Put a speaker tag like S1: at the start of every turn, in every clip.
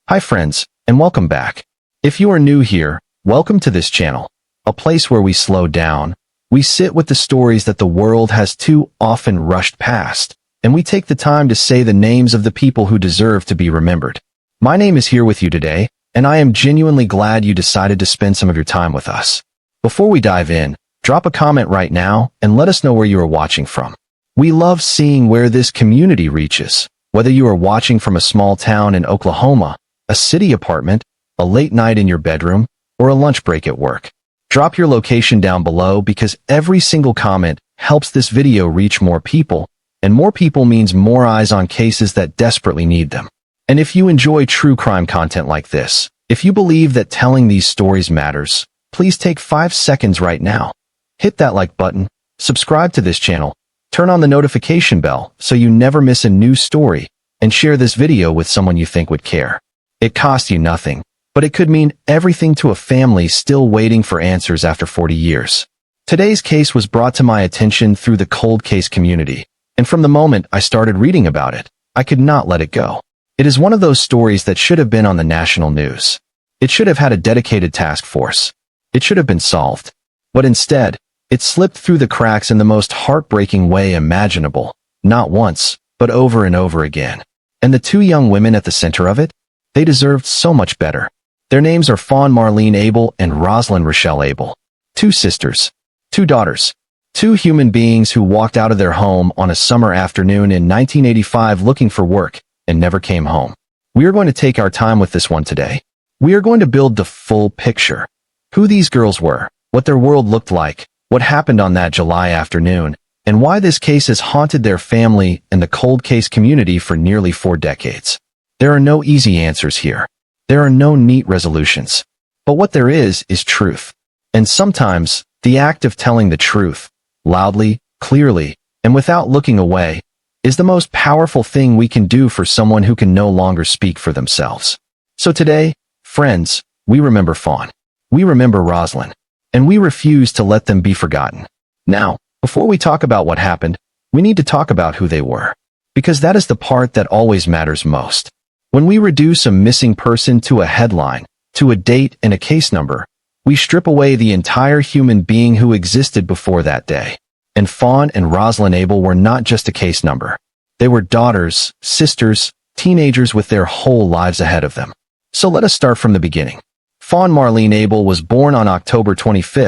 S1: Hi friends, and welcome back. If you are new here, welcome to this channel, a place where we slow down, we sit with the stories that the world has too often rushed past, and we take the time to say the names of the people who deserve to be remembered. My name is here with you today, and I am genuinely glad you decided to spend some of your time with us. Before we dive in, drop a comment right now and let us know where you are watching from. We love seeing where this community reaches, whether you are watching from a small town in Oklahoma, a city apartment, a late night in your bedroom, or a lunch break at work. Drop your location down below because every single comment helps this video reach more people, and more people means more eyes on cases that desperately need them. And if you enjoy true crime content like this, if you believe that telling these stories matters, please take 5 seconds right now. Hit that like button, subscribe to this channel, turn on the notification bell so you never miss a new story, and share this video with someone you think would care. It costs you nothing, but it could mean everything to a family still waiting for answers after 40 years. Today's case was brought to my attention through the cold case community, and from the moment I started reading about it, I could not let it go. It is one of those stories that should have been on the national news. It should have had a dedicated task force. It should have been solved. But instead, it slipped through the cracks in the most heartbreaking way imaginable, not once, but over and over again. And the two young women at the center of it? They deserved so much better. Their names are Fawn Abell and Rozlin Abell. Two sisters. Two daughters. Two human beings who walked out of their home on a summer afternoon in 1985 looking for work and never came home. We are going to take our time with this one today. We are going to build the full picture. Who these girls were, what their world looked like, what happened on that July afternoon, and why this case has haunted their family and the cold case community for nearly 4 decades. There are no easy answers here. There are no neat resolutions. But what there is truth. And sometimes, the act of telling the truth, loudly, clearly, and without looking away, is the most powerful thing we can do for someone who can no longer speak for themselves. So today, friends, we remember Fawn. We remember Rozlin. And we refuse to let them be forgotten. Now, before we talk about what happened, we need to talk about who they were. Because that is the part that always matters most. When we reduce a missing person to a headline, to a date and a case number, we strip away the entire human being who existed before that day. And Fawn and Rozlin Abell were not just a case number. They were daughters, sisters, teenagers with their whole lives ahead of them. So let us start from the beginning. Fawn Abell was born on October 25,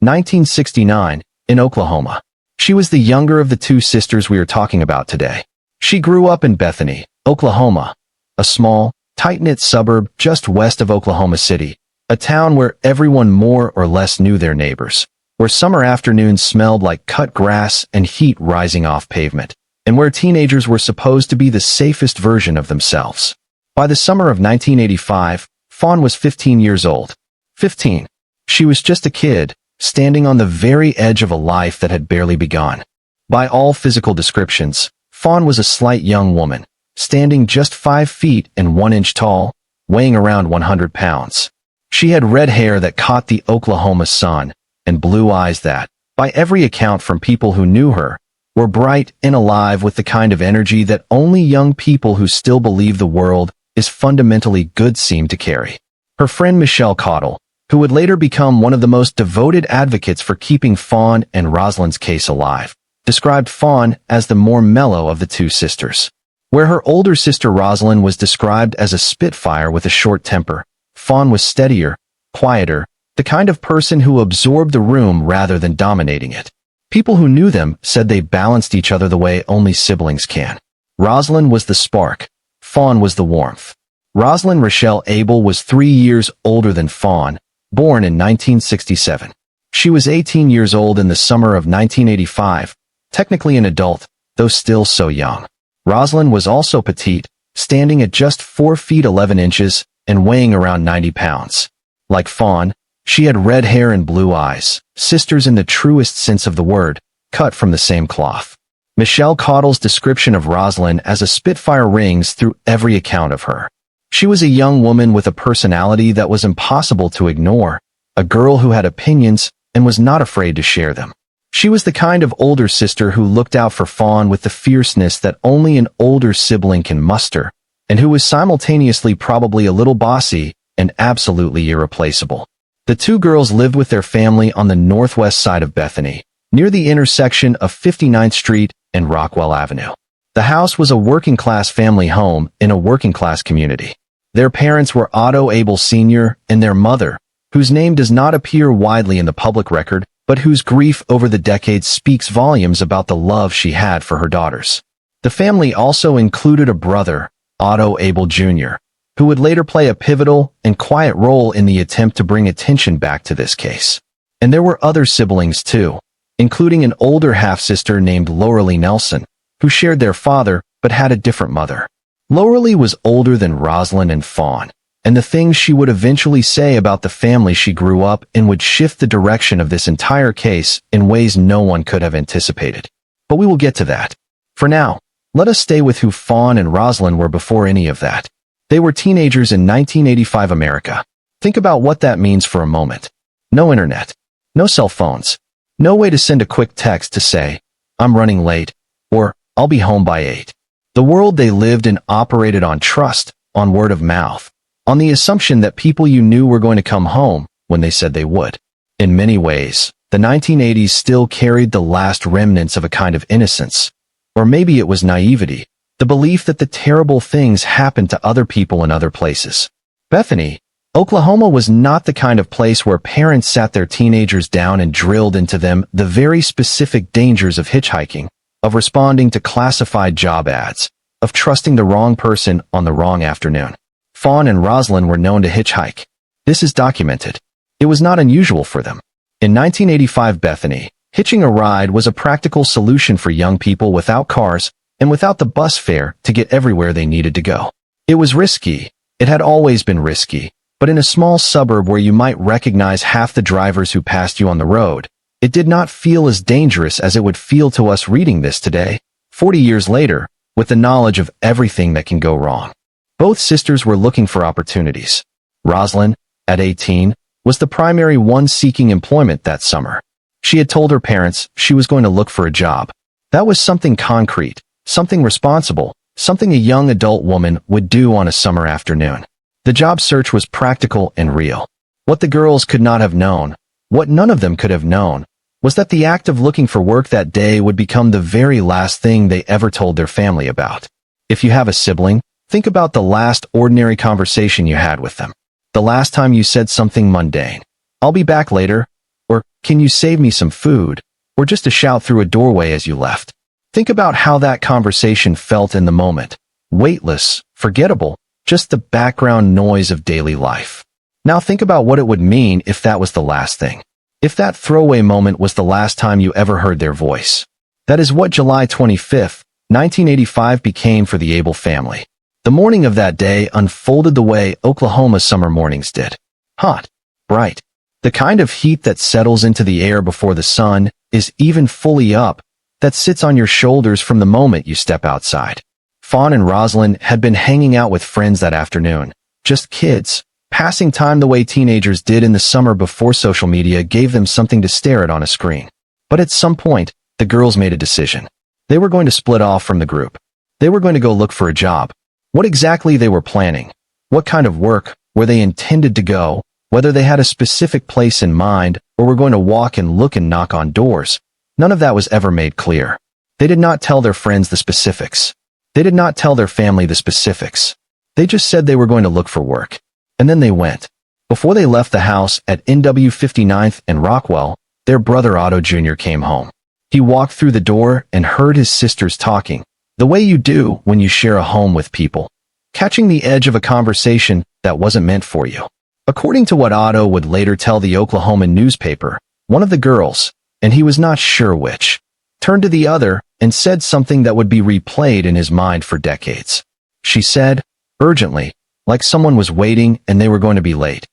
S1: 1969, in Oklahoma. She was the younger of the two sisters we are talking about today. She grew up in Bethany, Oklahoma, a small, tight-knit suburb just west of Oklahoma City, a town where everyone more or less knew their neighbors, where summer afternoons smelled like cut grass and heat rising off pavement, and where teenagers were supposed to be the safest version of themselves. By the summer of 1985, Fawn was 15 years old. 15. She was just a kid, standing on the very edge of a life that had barely begun. By all physical descriptions, Fawn was a slight young woman, standing just 5 feet and 1 inch tall, weighing around 100 pounds. She had red hair that caught the Oklahoma sun, and blue eyes that, by every account from people who knew her, were bright and alive with the kind of energy that only young people who still believe the world is fundamentally good seem to carry. Her friend Michelle Cottle, who would later become one of the most devoted advocates for keeping Fawn and Rozlin's case alive, described Fawn as the more mellow of the two sisters. Where her older sister Rozlin was described as a spitfire with a short temper, Fawn was steadier, quieter, the kind of person who absorbed the room rather than dominating it. People who knew them said they balanced each other the way only siblings can. Rozlin was the spark. Fawn was the warmth. Rozlin Abell was 3 years older than Fawn, born in 1967. She was 18 years old in the summer of 1985, technically an adult, though still so young. Rozlin was also petite, standing at just 4 feet 11 inches and weighing around 90 pounds. Like Fawn, she had red hair and blue eyes, sisters in the truest sense of the word, cut from the same cloth. Michelle Cottle's description of Rozlin as a spitfire rings through every account of her. She was a young woman with a personality that was impossible to ignore, a girl who had opinions and was not afraid to share them. She was the kind of older sister who looked out for Fawn with the fierceness that only an older sibling can muster, and who was simultaneously probably a little bossy and absolutely irreplaceable. The two girls lived with their family on the northwest side of Bethany, near the intersection of 59th Street and Rockwell Avenue. The house was a working-class family home in a working-class community. Their parents were Otto Abell Sr. and their mother, whose name does not appear widely in the public record, but whose grief over the decades speaks volumes about the love she had for her daughters. The family also included a brother, Otto Abell Jr., who would later play a pivotal and quiet role in the attempt to bring attention back to this case. And there were other siblings too, including an older half-sister named Loralee Nelson, who shared their father but had a different mother. Loralee was older than Rozlin and Fawn, and the things she would eventually say about the family she grew up in would shift the direction of this entire case in ways no one could have anticipated. But we will get to that. For now, let us stay with who Fawn and Rozlin were before any of that. They were teenagers in 1985 America. Think about what that means for a moment. No internet, no cell phones, no way to send a quick text to say, "I'm running late," or "I'll be home by 8. The world they lived in operated on trust, on word of mouth, on the assumption that people you knew were going to come home when they said they would. In many ways, the 1980s still carried the last remnants of a kind of innocence. Or maybe it was naivety, the belief that the terrible things happened to other people in other places. Bethany, Oklahoma was not the kind of place where parents sat their teenagers down and drilled into them the very specific dangers of hitchhiking, of responding to classified job ads, of trusting the wrong person on the wrong afternoon. Fawn and Rozlin were known to hitchhike. This is documented. It was not unusual for them. In 1985 Bethany, hitching a ride was a practical solution for young people without cars and without the bus fare to get everywhere they needed to go. It was risky. It had always been risky, but in a small suburb where you might recognize half the drivers who passed you on the road, it did not feel as dangerous as it would feel to us reading this today, 40 years later, with the knowledge of everything that can go wrong. Both sisters were looking for opportunities. Rozlin, at 18, was the primary one seeking employment that summer. She had told her parents she was going to look for a job. That was something concrete, something responsible, something a young adult woman would do on a summer afternoon. The job search was practical and real. What the girls could not have known, what none of them could have known, was that the act of looking for work that day would become the very last thing they ever told their family about. If you have a sibling, think about the last ordinary conversation you had with them. The last time you said something mundane. "I'll be back later," or "Can you save me some food?" or just a shout through a doorway as you left. Think about how that conversation felt in the moment. Weightless, forgettable, just the background noise of daily life. Now think about what it would mean if that was the last thing. If that throwaway moment was the last time you ever heard their voice. That is what July 25th, 1985 became for the Abell family. The morning of that day unfolded the way Oklahoma summer mornings did. Hot, bright. The kind of heat that settles into the air before the sun is even fully up, that sits on your shoulders from the moment you step outside. Fawn and Rozlin had been hanging out with friends that afternoon. Just kids, passing time the way teenagers did in the summer before social media gave them something to stare at on a screen. But at some point, the girls made a decision. They were going to split off from the group. They were going to go look for a job. What exactly they were planning, what kind of work, where they intended to go, whether they had a specific place in mind or were going to walk and look and knock on doors, none of that was ever made clear. They did not tell their friends the specifics. They did not tell their family the specifics. They just said they were going to look for work. And then they went. Before they left the house at NW 59th and Rockwell, their brother Otto Jr. came home. He walked through the door and heard his sisters talking, the way you do when you share a home with people, catching the edge of a conversation that wasn't meant for you. According to what Otto would later tell the Oklahoma newspaper, one of the girls, and he was not sure which, turned to the other and said something that would be replayed in his mind for decades. She said, urgently, like someone was waiting and they were going to be late,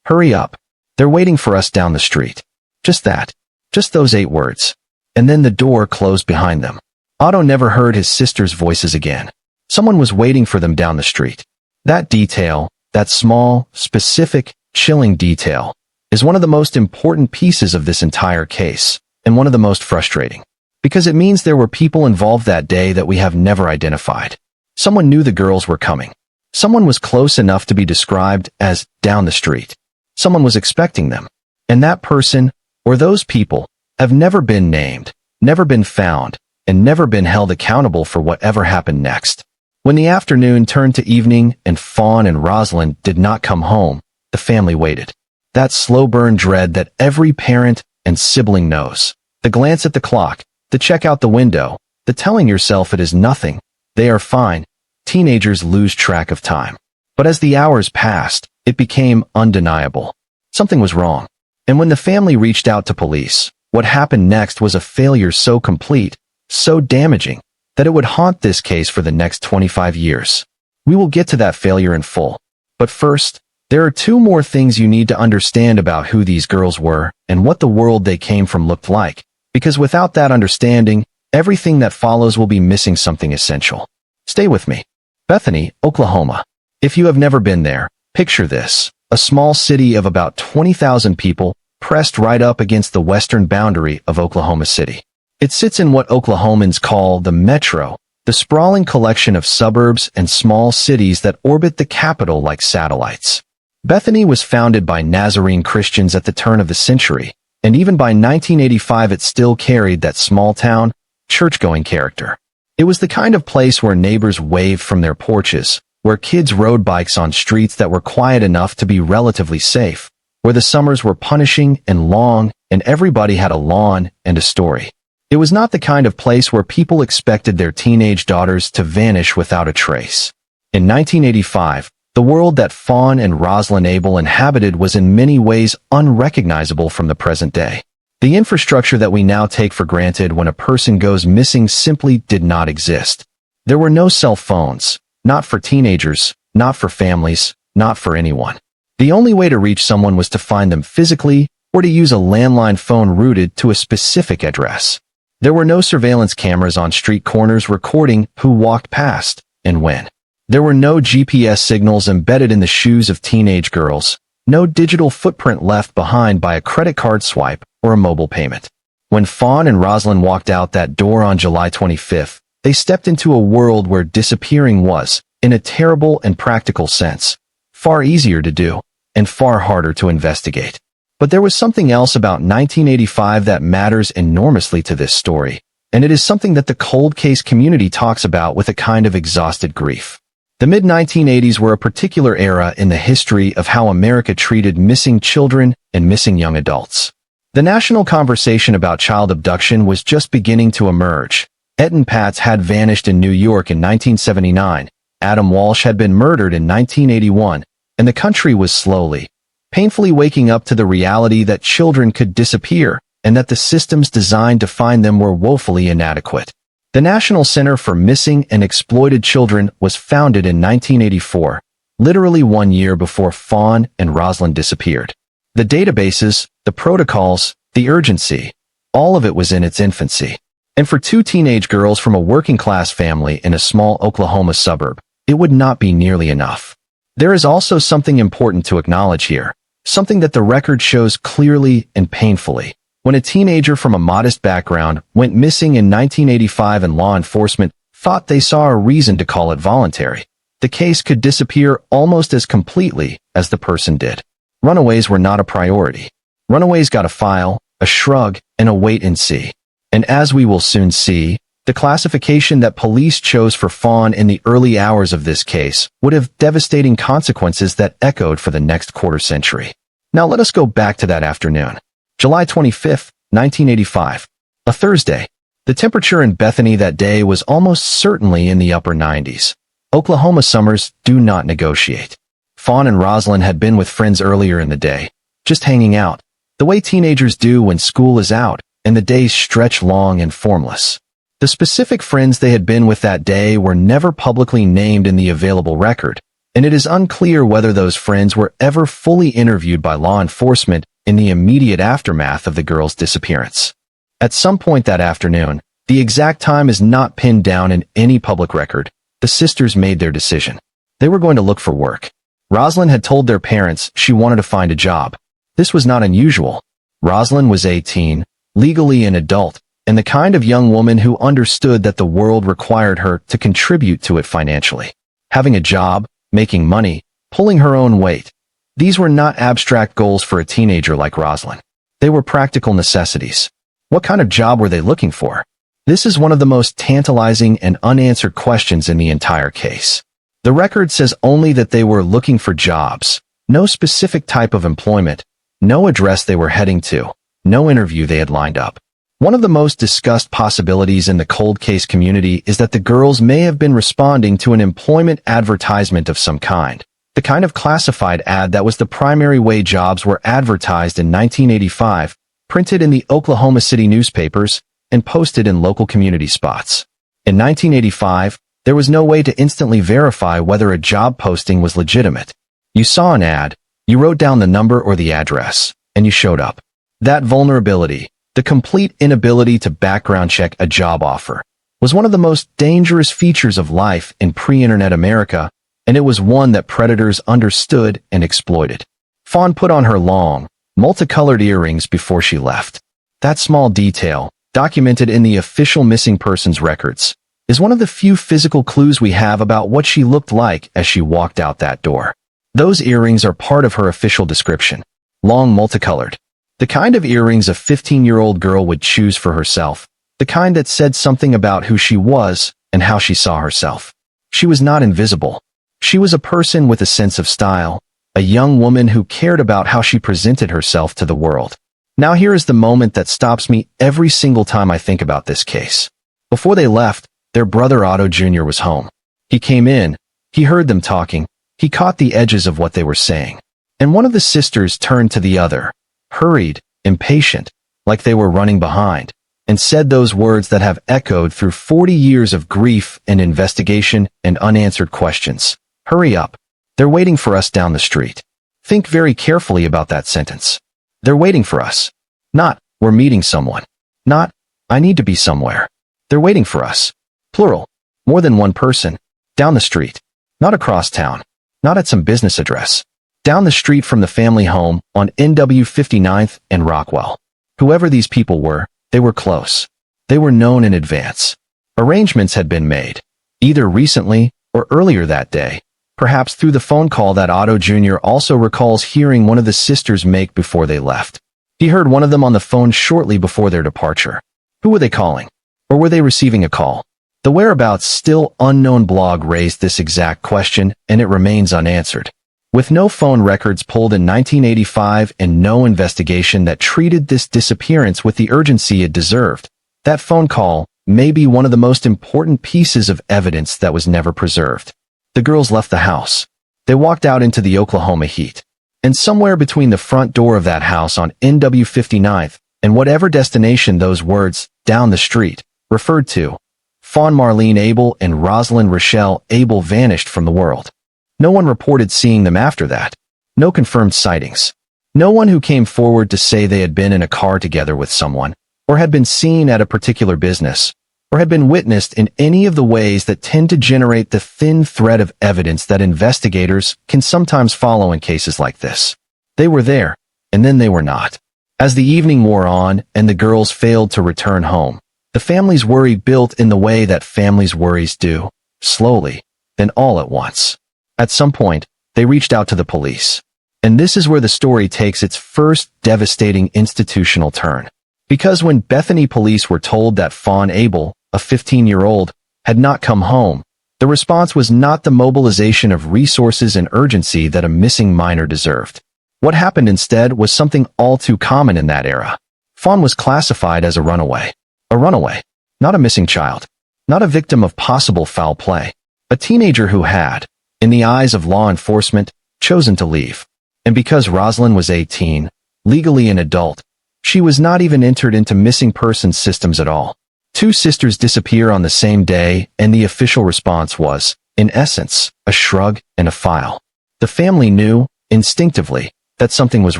S1: "Hurry up. They're waiting for us down the street." Just that. Just those 8 words. And then the door closed behind them. Otto never heard his sisters' voices again. Someone was waiting for them down the street. That detail, that small, specific, chilling detail, is one of the most important pieces of this entire case, and one of the most frustrating. Because it means there were people involved that day that we have never identified. Someone knew the girls were coming. Someone was close enough to be described as down the street. Someone was expecting them. And that person, or those people, have never been named, never been found, and never been held accountable for whatever happened next. When the afternoon turned to evening and Fawn and Rozlin did not come home, the family waited. That slow burn dread that every parent and sibling knows. The glance at the clock, the check out the window, the telling yourself it is nothing, they are fine. Teenagers lose track of time. But as the hours passed, it became undeniable. Something was wrong. And when the family reached out to police, what happened next was a failure so complete, so damaging, that it would haunt this case for the next 25 years. We will get to that failure in full. But first, there are two more things you need to understand about who these girls were and what the world they came from looked like, because without that understanding, everything that follows will be missing something essential. Stay with me. Bethany, Oklahoma. If you have never been there, picture this: a small city of about 20,000 people pressed right up against the western boundary of Oklahoma City. It sits in what Oklahomans call the metro, the sprawling collection of suburbs and small cities that orbit the capital like satellites. Bethany was founded by Nazarene Christians at the turn of the century, and even by 1985 it still carried that small-town, church-going character. It was the kind of place where neighbors waved from their porches, where kids rode bikes on streets that were quiet enough to be relatively safe, where the summers were punishing and long, and everybody had a lawn and a story. It was not the kind of place where people expected their teenage daughters to vanish without a trace. In 1985, the world that Fawn and Rozlin Abell inhabited was in many ways unrecognizable from the present day. The infrastructure that we now take for granted when a person goes missing simply did not exist. There were no cell phones, not for teenagers, not for families, not for anyone. The only way to reach someone was to find them physically or to use a landline phone routed to a specific address. There were no surveillance cameras on street corners recording who walked past and when. There were no GPS signals embedded in the shoes of teenage girls, no digital footprint left behind by a credit card swipe or a mobile payment. When Fawn and Rozlin walked out that door on July 25th, they stepped into a world where disappearing was, in a terrible and practical sense, far easier to do and far harder to investigate. But there was something else about 1985 that matters enormously to this story, and it is something that the cold case community talks about with a kind of exhausted grief. The mid-1980s were a particular era in the history of how America treated missing children and missing young adults. The national conversation about child abduction was just beginning to emerge. Etten Patz had vanished in New York in 1979, Adam Walsh had been murdered in 1981, and the country was slowly, painfully waking up to the reality that children could disappear and that the systems designed to find them were woefully inadequate. The National Center for Missing and Exploited Children was founded in 1984, literally 1 year before Fawn and Rozlin disappeared. The databases, the protocols, the urgency, all of it was in its infancy. And for two teenage girls from a working-class family in a small Oklahoma suburb, it would not be nearly enough. There is also something important to acknowledge here, something that the record shows clearly and painfully. When a teenager from a modest background went missing in 1985 and law enforcement thought they saw a reason to call it voluntary, the case could disappear almost as completely as the person did. Runaways were not a priority. Runaways got a file, a shrug, and a wait and see. And as we will soon see, the classification that police chose for Fawn in the early hours of this case would have devastating consequences that echoed for the next quarter century. Now let us go back to that afternoon. July 25, 1985. A Thursday. The temperature in Bethany that day was almost certainly in the upper 90s. Oklahoma summers do not negotiate. Fawn and Rozlin had been with friends earlier in the day, just hanging out, the way teenagers do when school is out and the days stretch long and formless. The specific friends they had been with that day were never publicly named in the available record, and it is unclear whether those friends were ever fully interviewed by law enforcement in the immediate aftermath of the girl's disappearance. At some point that afternoon, the exact time is not pinned down in any public record, the sisters made their decision. They were going to look for work. Rozlin had told their parents she wanted to find a job. This was not unusual. Rozlin was 18, legally an adult, and the kind of young woman who understood that the world required her to contribute to it financially. Having a job, making money, pulling her own weight. These were not abstract goals for a teenager like Rozlin. They were practical necessities. What kind of job were they looking for? This is one of the most tantalizing and unanswered questions in the entire case. The record says only that they were looking for jobs, no specific type of employment, no address they were heading to, no interview they had lined up. One of the most discussed possibilities in the cold case community is that the girls may have been responding to an employment advertisement of some kind, the kind of classified ad that was the primary way jobs were advertised in 1985, printed in the Oklahoma City newspapers, and posted in local community spots. In 1985, there was no way to instantly verify whether a job posting was legitimate. You saw an ad, you wrote down the number or the address, and you showed up. That vulnerability, the complete inability to background check a job offer, was one of the most dangerous features of life in pre-internet America, and it was one that predators understood and exploited. Fawn put on her long, multicolored earrings before she left. That small detail, documented in the official missing persons records, is one of the few physical clues we have about what she looked like as she walked out that door. Those earrings are part of her official description. Long, multicolored. The kind of earrings a 15-year-old girl would choose for herself. The kind that said something about who she was and how she saw herself. She was not invisible. She was a person with a sense of style, a young woman who cared about how she presented herself to the world. Now here is the moment that stops me every single time I think about this case. Before they left, their brother Otto Jr. was home. He came in, he heard them talking, he caught the edges of what they were saying. And one of the sisters turned to the other, hurried, impatient, like they were running behind, and said those words that have echoed through 40 years of grief and investigation and unanswered questions. Hurry up. They're waiting for us down the street. Think very carefully about that sentence. They're waiting for us. Not, we're meeting someone. Not, I need to be somewhere. They're waiting for us. Plural. More than one person. Down the street. Not across town. Not at some business address. Down the street from the family home on NW 59th and Rockwell. Whoever these people were, they were close. They were known in advance. Arrangements had been made, either recently or earlier that day, perhaps through the phone call that Otto Jr. also recalls hearing one of the sisters make before they left. He heard one of them on the phone shortly before their departure. Who were they calling? Or were they receiving a call? The whereabouts still unknown blog raised this exact question, and it remains unanswered. With no phone records pulled in 1985 and no investigation that treated this disappearance with the urgency it deserved, that phone call may be one of the most important pieces of evidence that was never preserved. The girls left the house. They walked out into the Oklahoma heat. And somewhere between the front door of that house on NW 59th and whatever destination those words, down the street, referred to, Fawn Marlene Abell and Rozlin Rochelle Abell vanished from the world. No one reported seeing them after that. No confirmed sightings. No one who came forward to say they had been in a car together with someone, or had been seen at a particular business, or had been witnessed in any of the ways that tend to generate the thin thread of evidence that investigators can sometimes follow in cases like this. They were there, and then they were not. As the evening wore on and the girls failed to return home, the family's worry built in the way that families' worries do, slowly, then all at once. At some point, they reached out to the police. And this is where the story takes its first devastating institutional turn. Because when Bethany police were told that Fawn Abell, a 15-year-old, had not come home, the response was not the mobilization of resources and urgency that a missing minor deserved. What happened instead was something all too common in that era. Fawn was classified as a runaway. A runaway. Not a missing child. Not a victim of possible foul play. A teenager who had, in the eyes of law enforcement, chosen to leave. And because Rozlin was 18, legally an adult, she was not even entered into missing persons systems at all. Two sisters disappear on the same day, and the official response was, in essence, a shrug and a file. The family knew, instinctively, that something was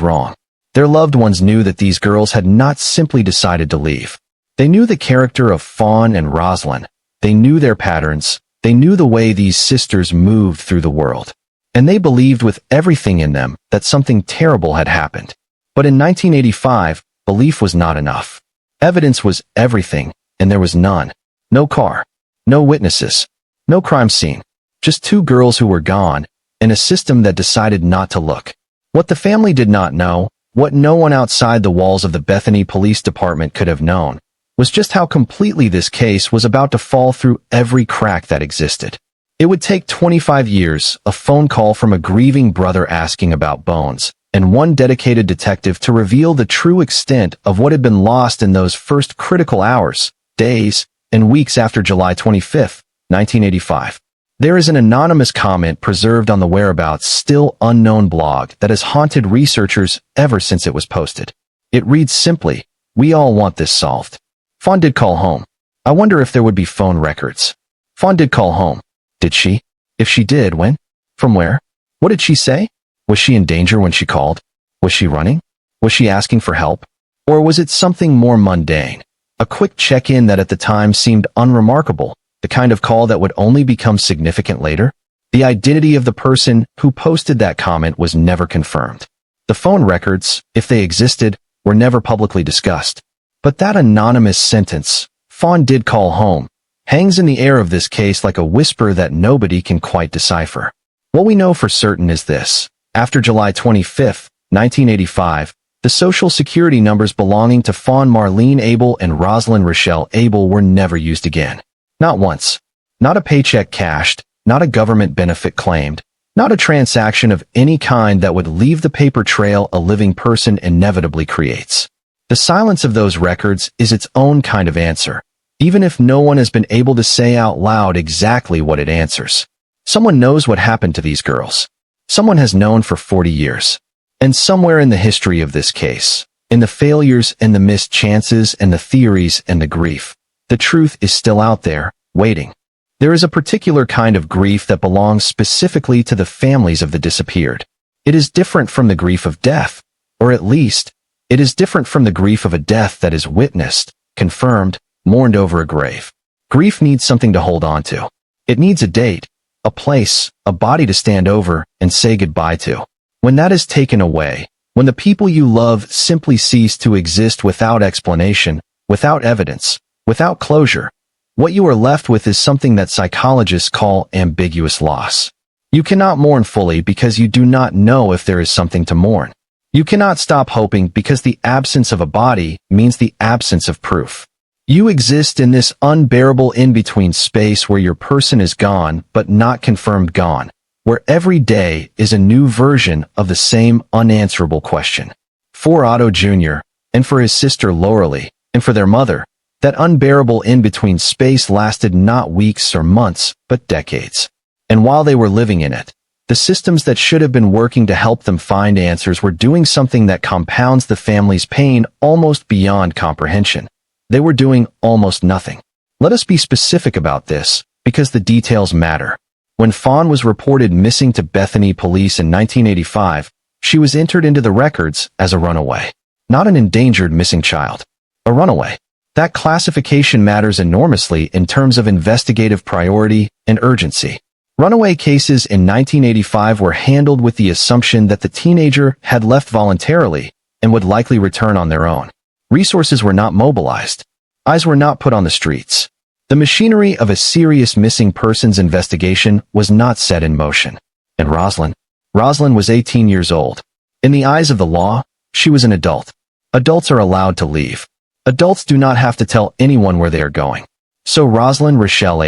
S1: wrong. Their loved ones knew that these girls had not simply decided to leave. They knew the character of Fawn and Rozlin. They knew their patterns. They knew the way these sisters moved through the world. And they believed with everything in them that something terrible had happened. But in 1985, belief was not enough. Evidence was everything, and there was none. No car. No witnesses. No crime scene. Just two girls who were gone, and a system that decided not to look. What the family did not know, what no one outside the walls of the Bethany Police Department could have known, was just how completely this case was about to fall through every crack that existed. It would take 25 years, a phone call from a grieving brother asking about bones, and one dedicated detective to reveal the true extent of what had been lost in those first critical hours, days, and weeks after July 25, 1985. There is an anonymous comment preserved on the whereabouts still unknown blog that has haunted researchers ever since it was posted. It reads simply, "We all want this solved. Fawn did call home. I wonder if there would be phone records. Fawn did call home. Did she? If she did, when? From where? What did she say? Was she in danger when she called? Was she running? Was she asking for help? Or was it something more mundane? A quick check-in that at the time seemed unremarkable, the kind of call that would only become significant later? The identity of the person who posted that comment was never confirmed. The phone records, if they existed, were never publicly discussed. But that anonymous sentence, "Fawn did call home," hangs in the air of this case like a whisper that nobody can quite decipher. What we know for certain is this. After July 25, 1985, the Social Security numbers belonging to Fawn Marlene Abell and Rozlin Abell were never used again. Not once. Not a paycheck cashed, not a government benefit claimed, not a transaction of any kind that would leave the paper trail a living person inevitably creates. The silence of those records is its own kind of answer, even if no one has been able to say out loud exactly what it answers. Someone knows what happened to these girls. Someone has known for 40 years. And somewhere in the history of this case, in the failures and the missed chances and the theories and the grief, the truth is still out there, waiting. There is a particular kind of grief that belongs specifically to the families of the disappeared. It is different from the grief of death, or at least, it is different from the grief of a death that is witnessed, confirmed, mourned over a grave. Grief needs something to hold on to. It needs a date, a place, a body to stand over and say goodbye to. When that is taken away, when the people you love simply cease to exist without explanation, without evidence, without closure, what you are left with is something that psychologists call ambiguous loss. You cannot mourn fully because you do not know if there is something to mourn. You cannot stop hoping because the absence of a body means the absence of proof. You exist in this unbearable in-between space where your person is gone but not confirmed gone, where every day is a new version of the same unanswerable question. For Otto Jr., and for his sister Loralee, and for their mother, that unbearable in-between space lasted not weeks or months, but decades. And while they were living in it, the systems that should have been working to help them find answers were doing something that compounds the family's pain almost beyond comprehension. They were doing almost nothing. Let us be specific about this, because the details matter. When Fawn was reported missing to Bethany Police in 1985, she was entered into the records as a runaway. Not an endangered missing child. A runaway. That classification matters enormously in terms of investigative priority and urgency. Runaway cases in 1985 were handled with the assumption that the teenager had left voluntarily and would likely return on their own. Resources were not mobilized. Eyes were not put on the streets. The machinery of a serious missing persons investigation was not set in motion. And Rozlin was 18 years old. In the eyes of the law, she was an adult. Adults are allowed to leave. Adults do not have to tell anyone where they are going. So Rozlin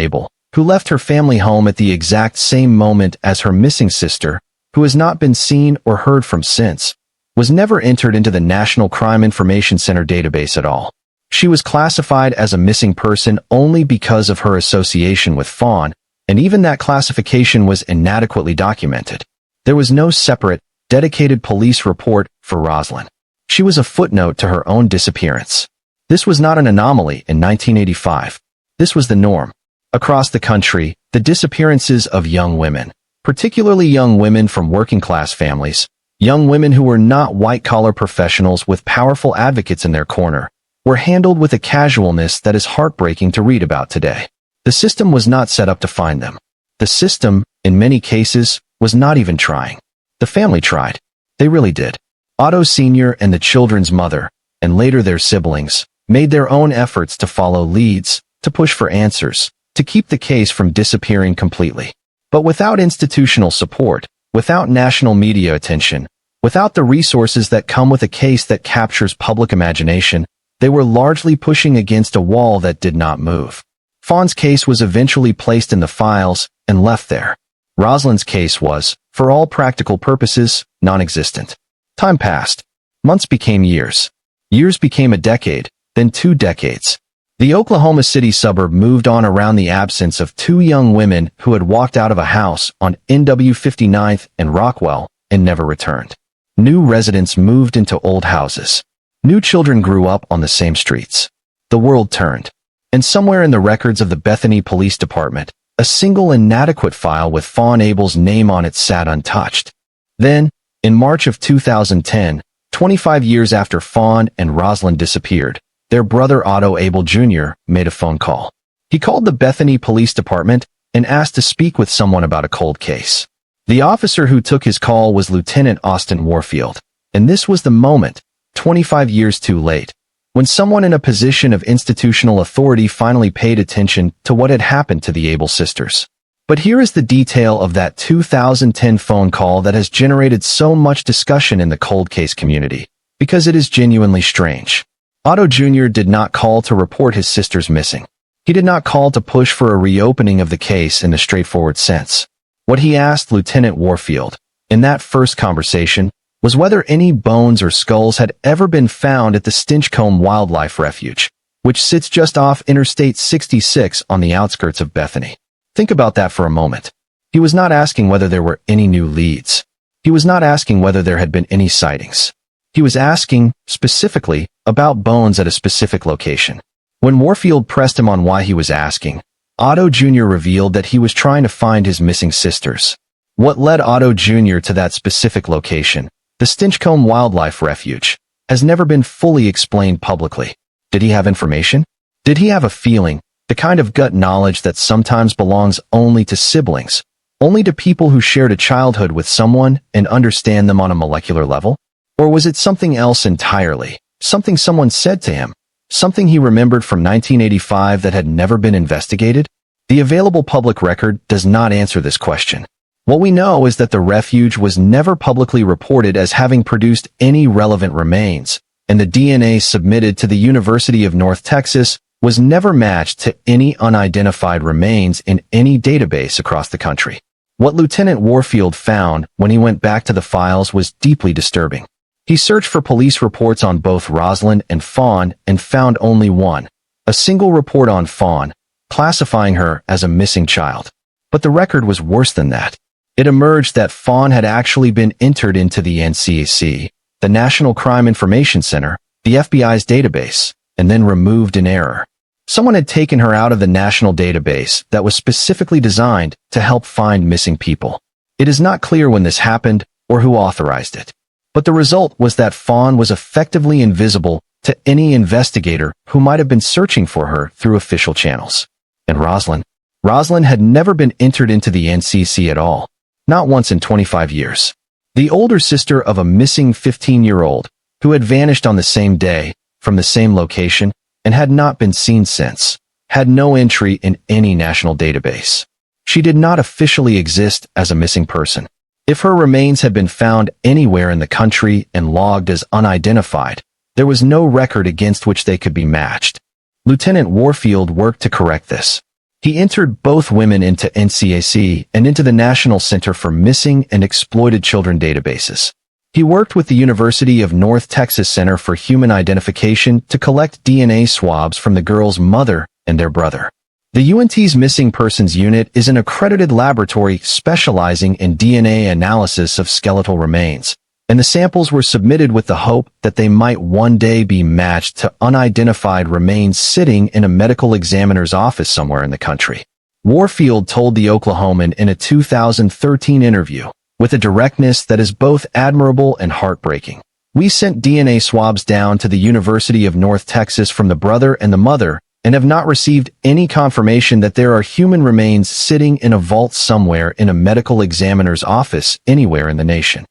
S1: Abell, who left her family home at the exact same moment as her missing sister, who has not been seen or heard from since, was never entered into the National Crime Information Center database at all. She was classified as a missing person only because of her association with Fawn, and even that classification was inadequately documented. There was no separate, dedicated police report for Rozlin. She was a footnote to her own disappearance. This was not an anomaly in 1985. This was the norm. Across the country, the disappearances of young women, particularly young women from working-class families, young women who were not white-collar professionals with powerful advocates in their corner, were handled with a casualness that is heartbreaking to read about today. The system was not set up to find them. The system, in many cases, was not even trying. The family tried. They really did. Otto Sr. and the children's mother, and later their siblings, made their own efforts to follow leads, to push for answers, to keep the case from disappearing completely. But without institutional support, without national media attention, without the resources that come with a case that captures public imagination, they were largely pushing against a wall that did not move. Fawn's case was eventually placed in the files and left there. Rozlin's case was, for all practical purposes, non-existent. Time passed. Months became years. Years became a decade, then 2 decades. The Oklahoma City suburb moved on around the absence of 2 young women who had walked out of a house on NW 59th and Rockwell and never returned. New residents moved into old houses. New children grew up on the same streets. The world turned. And somewhere in the records of the Bethany Police Department, a single inadequate file with Fawn Abell's name on it sat untouched. Then, in March of 2010, 25 years after Fawn and Rozlin disappeared, their brother Otto Abell Jr. made a phone call. He called the Bethany Police Department and asked to speak with someone about a cold case. The officer who took his call was Lieutenant Austin Warfield, and this was the moment, 25 years too late, when someone in a position of institutional authority finally paid attention to what had happened to the Abell sisters. But here is the detail of that 2010 phone call that has generated so much discussion in the cold case community, because it is genuinely strange. Otto Jr. did not call to report his sisters missing. He did not call to push for a reopening of the case in the straightforward sense. What he asked Lieutenant Warfield, in that first conversation, was whether any bones or skulls had ever been found at the Stinchcombe Wildlife Refuge, which sits just off Interstate 66 on the outskirts of Bethany. Think about that for a moment. He was not asking whether there were any new leads. He was not asking whether there had been any sightings. He was asking, specifically, about bones at a specific location. When Warfield pressed him on why he was asking, Otto Jr. revealed that he was trying to find his missing sisters. What led Otto Jr. to that specific location, the Stinchcombe Wildlife Refuge, has never been fully explained publicly. Did he have information? Did he have a feeling, the kind of gut knowledge that sometimes belongs only to siblings, only to people who shared a childhood with someone and understand them on a molecular level? Or was it something else entirely, something someone said to him, something he remembered from 1985 that had never been investigated? The available public record does not answer this question. What we know is that the refuge was never publicly reported as having produced any relevant remains, and the DNA submitted to the University of North Texas was never matched to any unidentified remains in any database across the country. What Lieutenant Warfield found when he went back to the files was deeply disturbing. He searched for police reports on both Rozlin and Fawn and found only one, a single report on Fawn, classifying her as a missing child. But the record was worse than that. It emerged that Fawn had actually been entered into the NCAC, the National Crime Information Center, the FBI's database, and then removed in error. Someone had taken her out of the national database that was specifically designed to help find missing people. It is not clear when this happened or who authorized it. But the result was that Fawn was effectively invisible to any investigator who might have been searching for her through official channels. And Rozlin had never been entered into the NCC at all. Not once in 25 years. The older sister of a missing 15-year-old who had vanished on the same day, from the same location, and had not been seen since, had no entry in any national database. She did not officially exist as a missing person. If her remains had been found anywhere in the country and logged as unidentified, there was no record against which they could be matched. Lieutenant Warfield worked to correct this. He entered both women into NCAC and into the National Center for Missing and Exploited Children databases. He worked with the University of North Texas Center for Human Identification to collect DNA swabs from the girl's mother and their brother. The UNT's Missing Persons Unit is an accredited laboratory specializing in DNA analysis of skeletal remains, and the samples were submitted with the hope that they might one day be matched to unidentified remains sitting in a medical examiner's office somewhere in the country. Warfield told the Oklahoman in a 2013 interview, with a directness that is both admirable and heartbreaking. We sent DNA swabs down to the University of North Texas from the brother and the mother, and have not received any confirmation that there are human remains sitting in a vault somewhere in a medical examiner's office anywhere in the nation.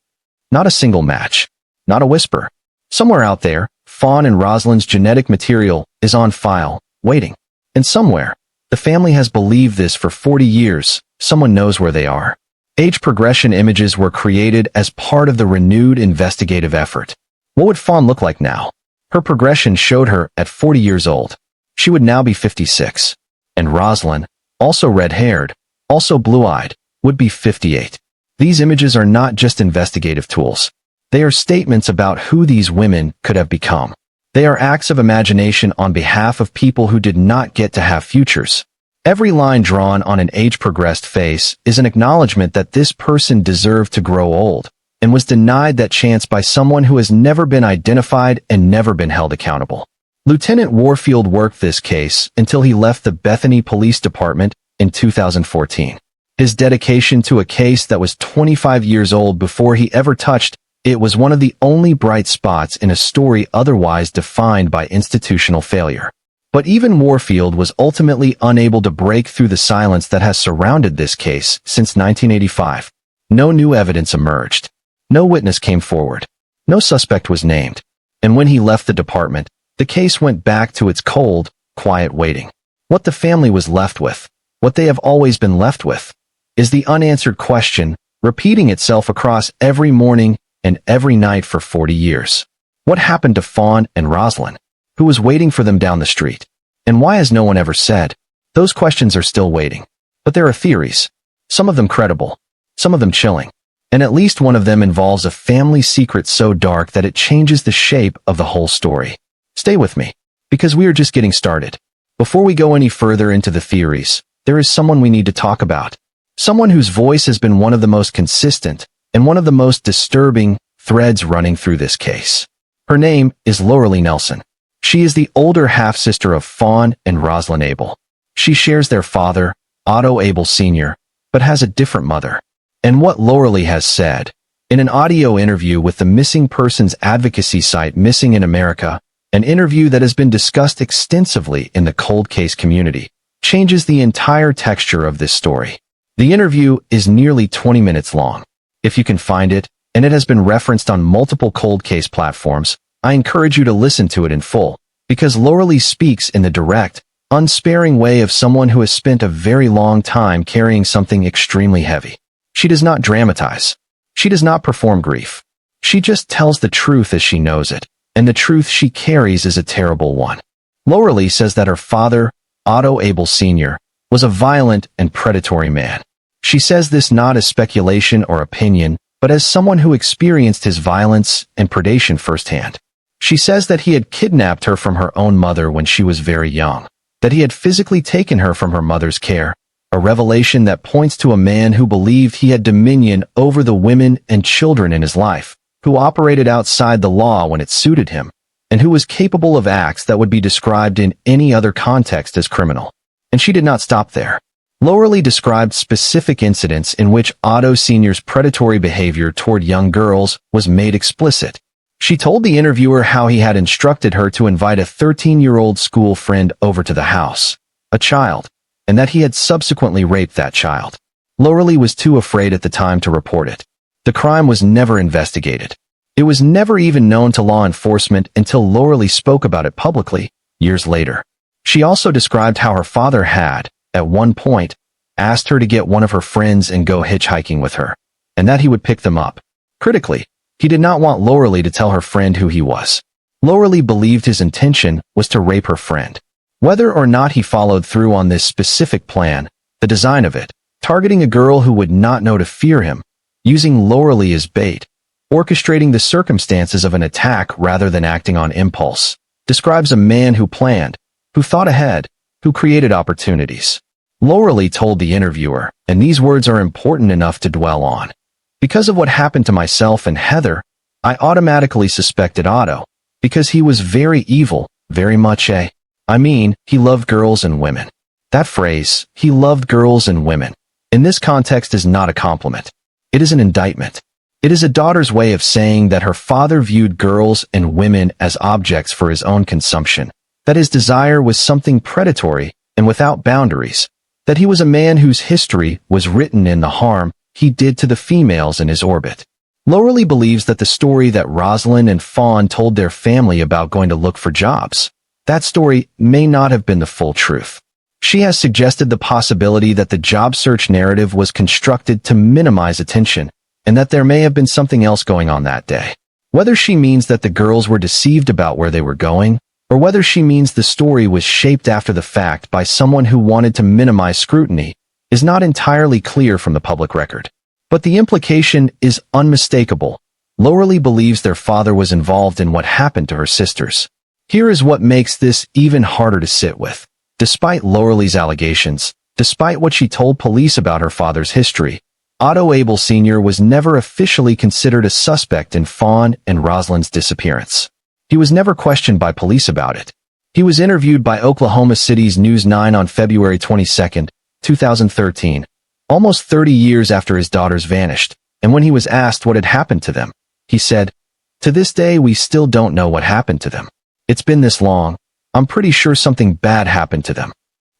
S1: Not a single match. Not a whisper. Somewhere out there, Fawn and Rozlin's genetic material is on file, waiting. And somewhere, the family has believed this for 40 years, someone knows where they are. Age progression images were created as part of the renewed investigative effort. What would Fawn look like now? Her progression showed her at 40 years old. She would now be 56. And Rozlin, also red-haired, also blue-eyed, would be 58. These images are not just investigative tools. They are statements about who these women could have become. They are acts of imagination on behalf of people who did not get to have futures. Every line drawn on an age-progressed face is an acknowledgement that this person deserved to grow old and was denied that chance by someone who has never been identified and never been held accountable. Lieutenant Warfield worked this case until he left the Bethany Police Department in 2014. His dedication to a case that was 25 years old before he ever touched it was one of the only bright spots in a story otherwise defined by institutional failure. But even Warfield was ultimately unable to break through the silence that has surrounded this case since 1985. No new evidence emerged. No witness came forward. No suspect was named. And when he left the department, the case went back to its cold, quiet waiting. What the family was left with, what they have always been left with, is the unanswered question, repeating itself across every morning and every night for 40 years. What happened to Fawn and Rozlin? Who was waiting for them down the street? And why has no one ever said? Those questions are still waiting. But there are theories. Some of them credible. Some of them chilling. And at least one of them involves a family secret so dark that it changes the shape of the whole story. Stay with me, because we are just getting started. Before we go any further into the theories, there is someone we need to talk about. Someone whose voice has been one of the most consistent and one of the most disturbing threads running through this case. Her name is Lauralee Nelson. She is the older half-sister of Fawn and Rozlin Abell. She shares their father, Otto Abell Sr., but has a different mother. And what Lauralee has said, in an audio interview with the missing persons advocacy site Missing in America, an interview that has been discussed extensively in the cold case community, changes the entire texture of this story. The interview is nearly 20 minutes long. If you can find it, and it has been referenced on multiple cold case platforms, I encourage you to listen to it in full, because Lauralee speaks in the direct, unsparing way of someone who has spent a very long time carrying something extremely heavy. She does not dramatize. She does not perform grief. She just tells the truth as she knows it, and the truth she carries is a terrible one. Lauralee says that her father, Otto Abell Sr., was a violent and predatory man. She says this not as speculation or opinion, but as someone who experienced his violence and predation firsthand. She says that he had kidnapped her from her own mother when she was very young, that he had physically taken her from her mother's care, a revelation that points to a man who believed he had dominion over the women and children in his life, who operated outside the law when it suited him, and who was capable of acts that would be described in any other context as criminal. And she did not stop there. Lauralee described specific incidents in which Otto Sr.'s predatory behavior toward young girls was made explicit. She told the interviewer how he had instructed her to invite a 13-year-old school friend over to the house, a child, and that he had subsequently raped that child. Lauralee was too afraid at the time to report it. The crime was never investigated. It was never even known to law enforcement until Lauralee spoke about it publicly, years later. She also described how her father had, at one point, asked her to get one of her friends and go hitchhiking with her, and that he would pick them up. Critically, he did not want Lauralee to tell her friend who he was. Lauralee believed his intention was to rape her friend. Whether or not he followed through on this specific plan, the design of it, targeting a girl who would not know to fear him, using Lauralee as bait, orchestrating the circumstances of an attack rather than acting on impulse, describes a man who planned, who thought ahead, who created opportunities. Lauralee told the interviewer, and these words are important enough to dwell on. Because of what happened to myself and Heather, I automatically suspected Otto, because he was very evil, very much he loved girls and women. That phrase, he loved girls and women, in this context is not a compliment. It is an indictment. It is a daughter's way of saying that her father viewed girls and women as objects for his own consumption, that his desire was something predatory and without boundaries, that he was a man whose history was written in the harm he did to the females in his orbit. Lauralee believes that the story that Rozlin and Fawn told their family about going to look for jobs, that story may not have been the full truth. She has suggested the possibility that the job search narrative was constructed to minimize attention, and that there may have been something else going on that day. Whether she means that the girls were deceived about where they were going, or whether she means the story was shaped after the fact by someone who wanted to minimize scrutiny, is not entirely clear from the public record. But the implication is unmistakable. Lowerly believes their father was involved in what happened to her sisters. Here is what makes this even harder to sit with. Despite Lowerly's allegations, despite what she told police about her father's history, Otto Abell Sr. was never officially considered a suspect in Fawn and Rozlin's disappearance. He was never questioned by police about it. He was interviewed by Oklahoma City's News 9 on February 22, 2013, almost 30 years after his daughters vanished, and when he was asked what had happened to them, he said, "To this day we still don't know what happened to them. It's been this long. I'm pretty sure something bad happened to them."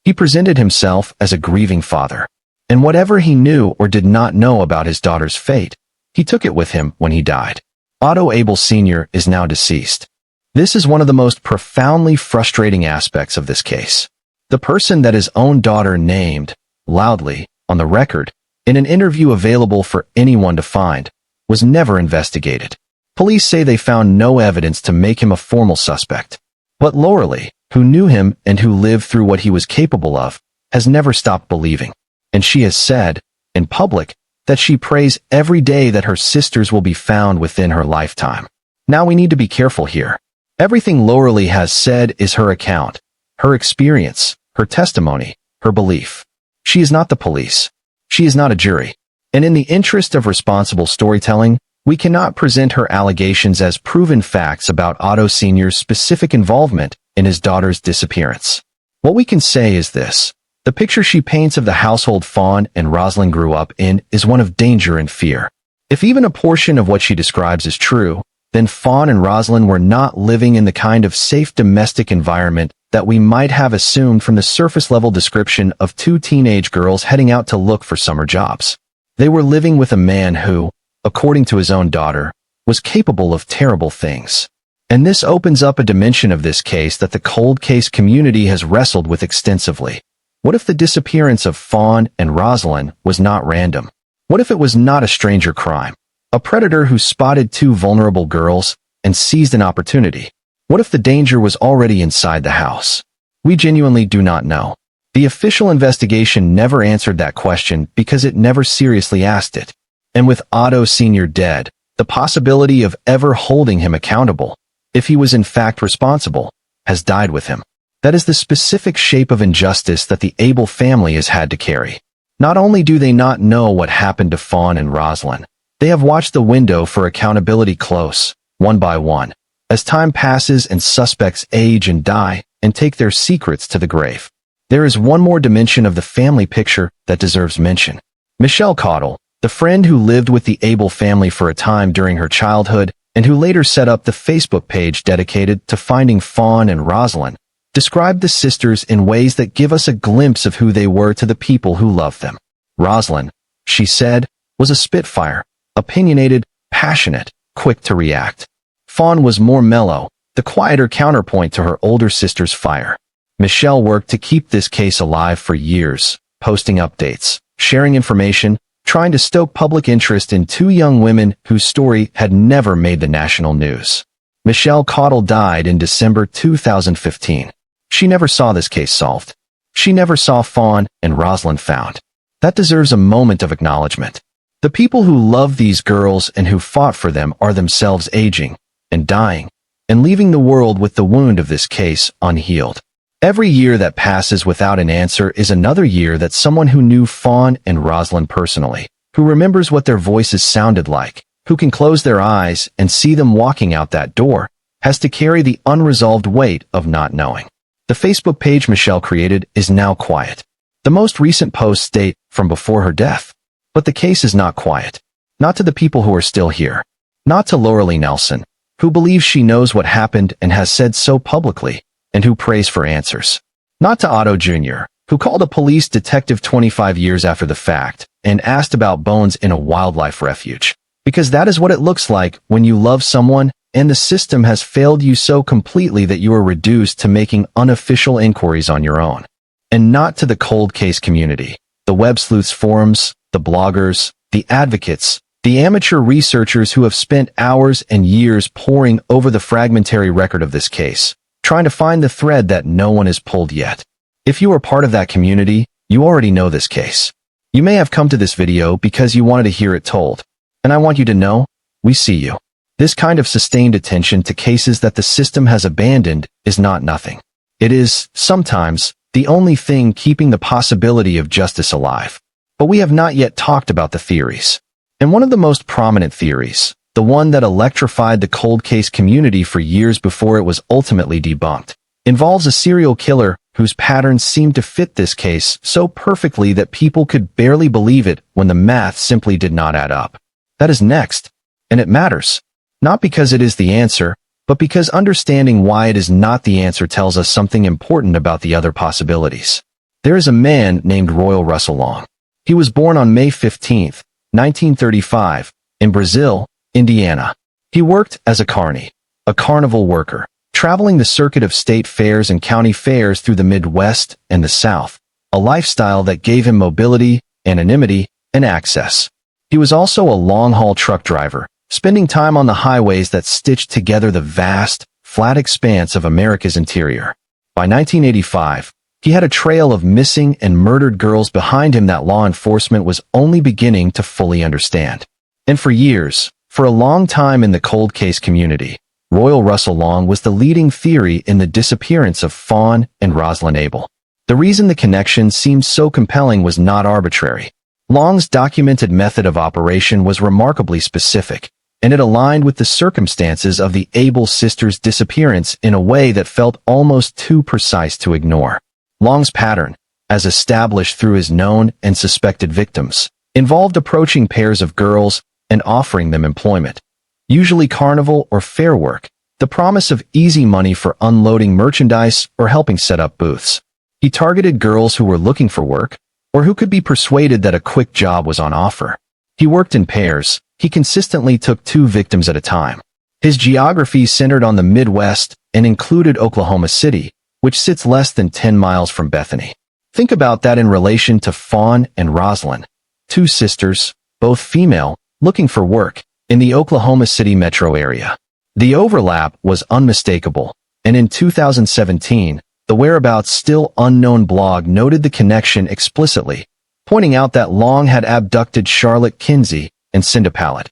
S1: He presented himself as a grieving father, and whatever he knew or did not know about his daughter's fate, he took it with him when he died. Otto Abell Sr. is now deceased. This is one of the most profoundly frustrating aspects of this case. The person that his own daughter named, loudly, on the record, in an interview available for anyone to find, was never investigated. Police say they found no evidence to make him a formal suspect. But Lowerly, who knew him and who lived through what he was capable of, has never stopped believing. And she has said, in public, that she prays every day that her sisters will be found within her lifetime. Now we need to be careful here. Everything Lowerly has said is her account, her experience, her testimony, her belief. She is not the police. She is not a jury. And in the interest of responsible storytelling, we cannot present her allegations as proven facts about Otto Sr.'s specific involvement in his daughter's disappearance. What we can say is this: the picture she paints of the household Fawn and Rozlin grew up in is one of danger and fear. If even a portion of what she describes is true, then Fawn and Rozlin were not living in the kind of safe domestic environment that we might have assumed from the surface-level description of two teenage girls heading out to look for summer jobs. They were living with a man who, according to his own daughter, was capable of terrible things. And this opens up a dimension of this case that the cold case community has wrestled with extensively. What if the disappearance of Fawn and Rozlin was not random? What if it was not a stranger crime? A predator who spotted two vulnerable girls and seized an opportunity? What if the danger was already inside the house? We genuinely do not know. The official investigation never answered that question because it never seriously asked it. And with Otto Sr. dead, the possibility of ever holding him accountable, if he was in fact responsible, has died with him. That is the specific shape of injustice that the Abell family has had to carry. Not only do they not know what happened to Fawn and Rozlin, they have watched the window for accountability close, one by one, as time passes and suspects age and die and take their secrets to the grave. There is one more dimension of the family picture that deserves mention. Michelle Caudle, the friend who lived with the Abell family for a time during her childhood and who later set up the Facebook page dedicated to finding Fawn and Rozlin, described the sisters in ways that give us a glimpse of who they were to the people who loved them. Rozlin, she said, was a spitfire, opinionated, passionate, quick to react. Fawn was more mellow, the quieter counterpoint to her older sister's fire. Michelle worked to keep this case alive for years, posting updates, sharing information, trying to stoke public interest in two young women whose story had never made the national news. Michelle Caudle died in December 2015. She never saw this case solved. She never saw Fawn and Rozlin found. That deserves a moment of acknowledgement. The people who loved these girls and who fought for them are themselves aging and dying and leaving the world with the wound of this case unhealed. Every year that passes without an answer is another year that someone who knew Fawn and Rozlin personally, who remembers what their voices sounded like, who can close their eyes and see them walking out that door, has to carry the unresolved weight of not knowing. The Facebook page Michelle created is now quiet. The most recent posts date from before her death. But the case is not quiet. Not to the people who are still here. Not to Lowerly Nelson, who believes she knows what happened and has said so publicly, and who prays for answers. Not to Otto Jr., who called a police detective 25 years after the fact and asked about bones in a wildlife refuge. Because that is what it looks like when you love someone and the system has failed you so completely that you are reduced to making unofficial inquiries on your own. and not to the cold case community. The web sleuths forums, the bloggers, the advocates, the amateur researchers who have spent hours and years poring over the fragmentary record of this case, trying to find the thread that no one has pulled yet. If you are part of that community, you already know this case. You may have come to this video because you wanted to hear it told. And I want you to know, we see you. This kind of sustained attention to cases that the system has abandoned is not nothing. It is, sometimes, the only thing keeping the possibility of justice alive. But we have not yet talked about the theories. And one of the most prominent theories, the one that electrified the cold case community for years before it was ultimately debunked, involves a serial killer whose patterns seemed to fit this case so perfectly that people could barely believe it when the math simply did not add up. That is next. And it matters. Not because it is the answer, but because understanding why it is not the answer tells us something important about the other possibilities. There is a man named Royal Russell Long. He was born on May 15, 1935, in Brazil, Indiana. He worked as a carny, a carnival worker, traveling the circuit of state fairs and county fairs through the Midwest and the South, a lifestyle that gave him mobility, anonymity, and access. He was also a long-haul truck driver, spending time on the highways that stitched together the vast, flat expanse of America's interior. By 1985, he had a trail of missing and murdered girls behind him that law enforcement was only beginning to fully understand. And for years, for a long time in the cold case community, Royal Russell Long was the leading theory in the disappearance of Fawn and Rozlin Abell. The reason the connection seemed so compelling was not arbitrary. Long's documented method of operation was remarkably specific, and it aligned with the circumstances of the Abell sisters' disappearance in a way that felt almost too precise to ignore. Long's pattern, as established through his known and suspected victims, involved approaching pairs of girls and offering them employment, usually carnival or fair work, the promise of easy money for unloading merchandise or helping set up booths. He targeted girls who were looking for work, or who could be persuaded that a quick job was on offer. He worked in pairs. He consistently took 2 victims at a time. His geography centered on the Midwest and included Oklahoma City, which sits less than 10 miles from Bethany. Think about that in relation to Fawn and Rozlin, 2 sisters, both female, looking for work, in the Oklahoma City metro area. The overlap was unmistakable, and in 2017, the Whereabouts Still Unknown blog noted the connection explicitly, pointing out that Long had abducted Charlotte Kinsey and Cinda Pallett,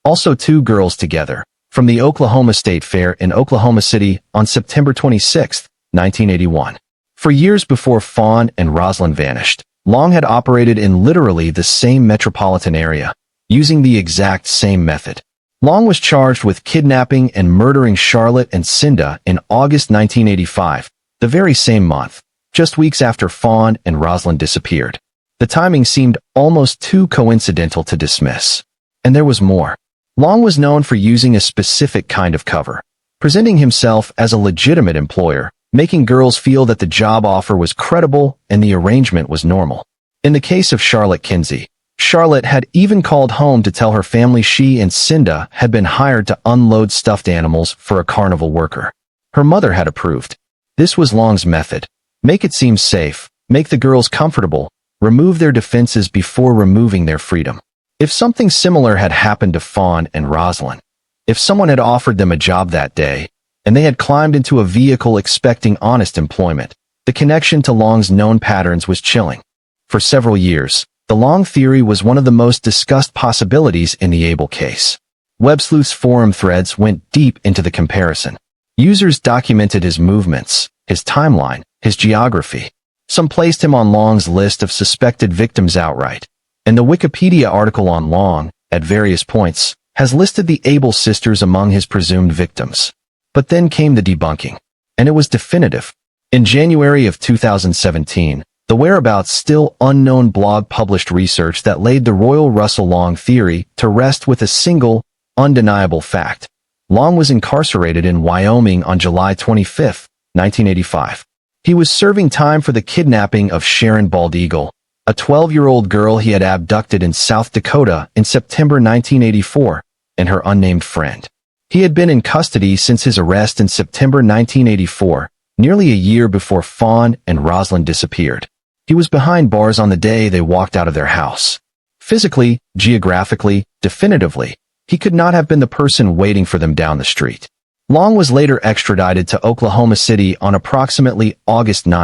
S1: also 2 girls together, from the Oklahoma State Fair in Oklahoma City on September 26, 1981. For years before Fawn and Rozlin vanished, Long had operated in literally the same metropolitan area, using the exact same method. Long was charged with kidnapping and murdering Charlotte and Cinda in August 1985, the very same month, just weeks after Fawn and Rozlin disappeared. The timing seemed almost too coincidental to dismiss. And there was more. Long was known for using a specific kind of cover, presenting himself as a legitimate employer, making girls feel that the job offer was credible and the arrangement was normal. In the case of Charlotte Kinsey, Charlotte had even called home to tell her family she and Cinda had been hired to unload stuffed animals for a carnival worker. Her mother had approved. This was Long's method. Make it seem safe, make the girls comfortable, remove their defenses before removing their freedom. If something similar had happened to Fawn and Rozlin, if someone had offered them a job that day, and they had climbed into a vehicle expecting honest employment, the connection to Long's known patterns was chilling. For several years, the Long theory was one of the most discussed possibilities in the Abell case. Web sleuths forum threads went deep into the comparison. Users documented his movements, his timeline, his geography. Some placed him on Long's list of suspected victims outright, and the Wikipedia article on Long, at various points, has listed the Abell sisters among his presumed victims. But then came the debunking, and it was definitive. In January of 2017, the Whereabouts Still Unknown blog published research that laid the Royal Russell Long theory to rest with a single, undeniable fact. Long was incarcerated in Wyoming on July 25, 1985. He was serving time for the kidnapping of Sharon Baldeagle, a 12-year-old girl he had abducted in South Dakota in September 1984, and her unnamed friend. He had been in custody since his arrest in September 1984, nearly a year before Fawn and Rozlin disappeared. He was behind bars on the day they walked out of their house. Physically, geographically, definitively, he could not have been the person waiting for them down the street. Long was later extradited to Oklahoma City on approximately August 9,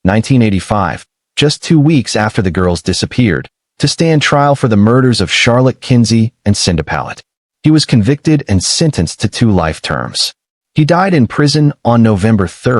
S1: 1985, just 2 weeks after the girls disappeared, to stand trial for the murders of Charlotte Kinsey and Cinda Pallett. He was convicted and sentenced to 2 life terms. He died in prison on November 3,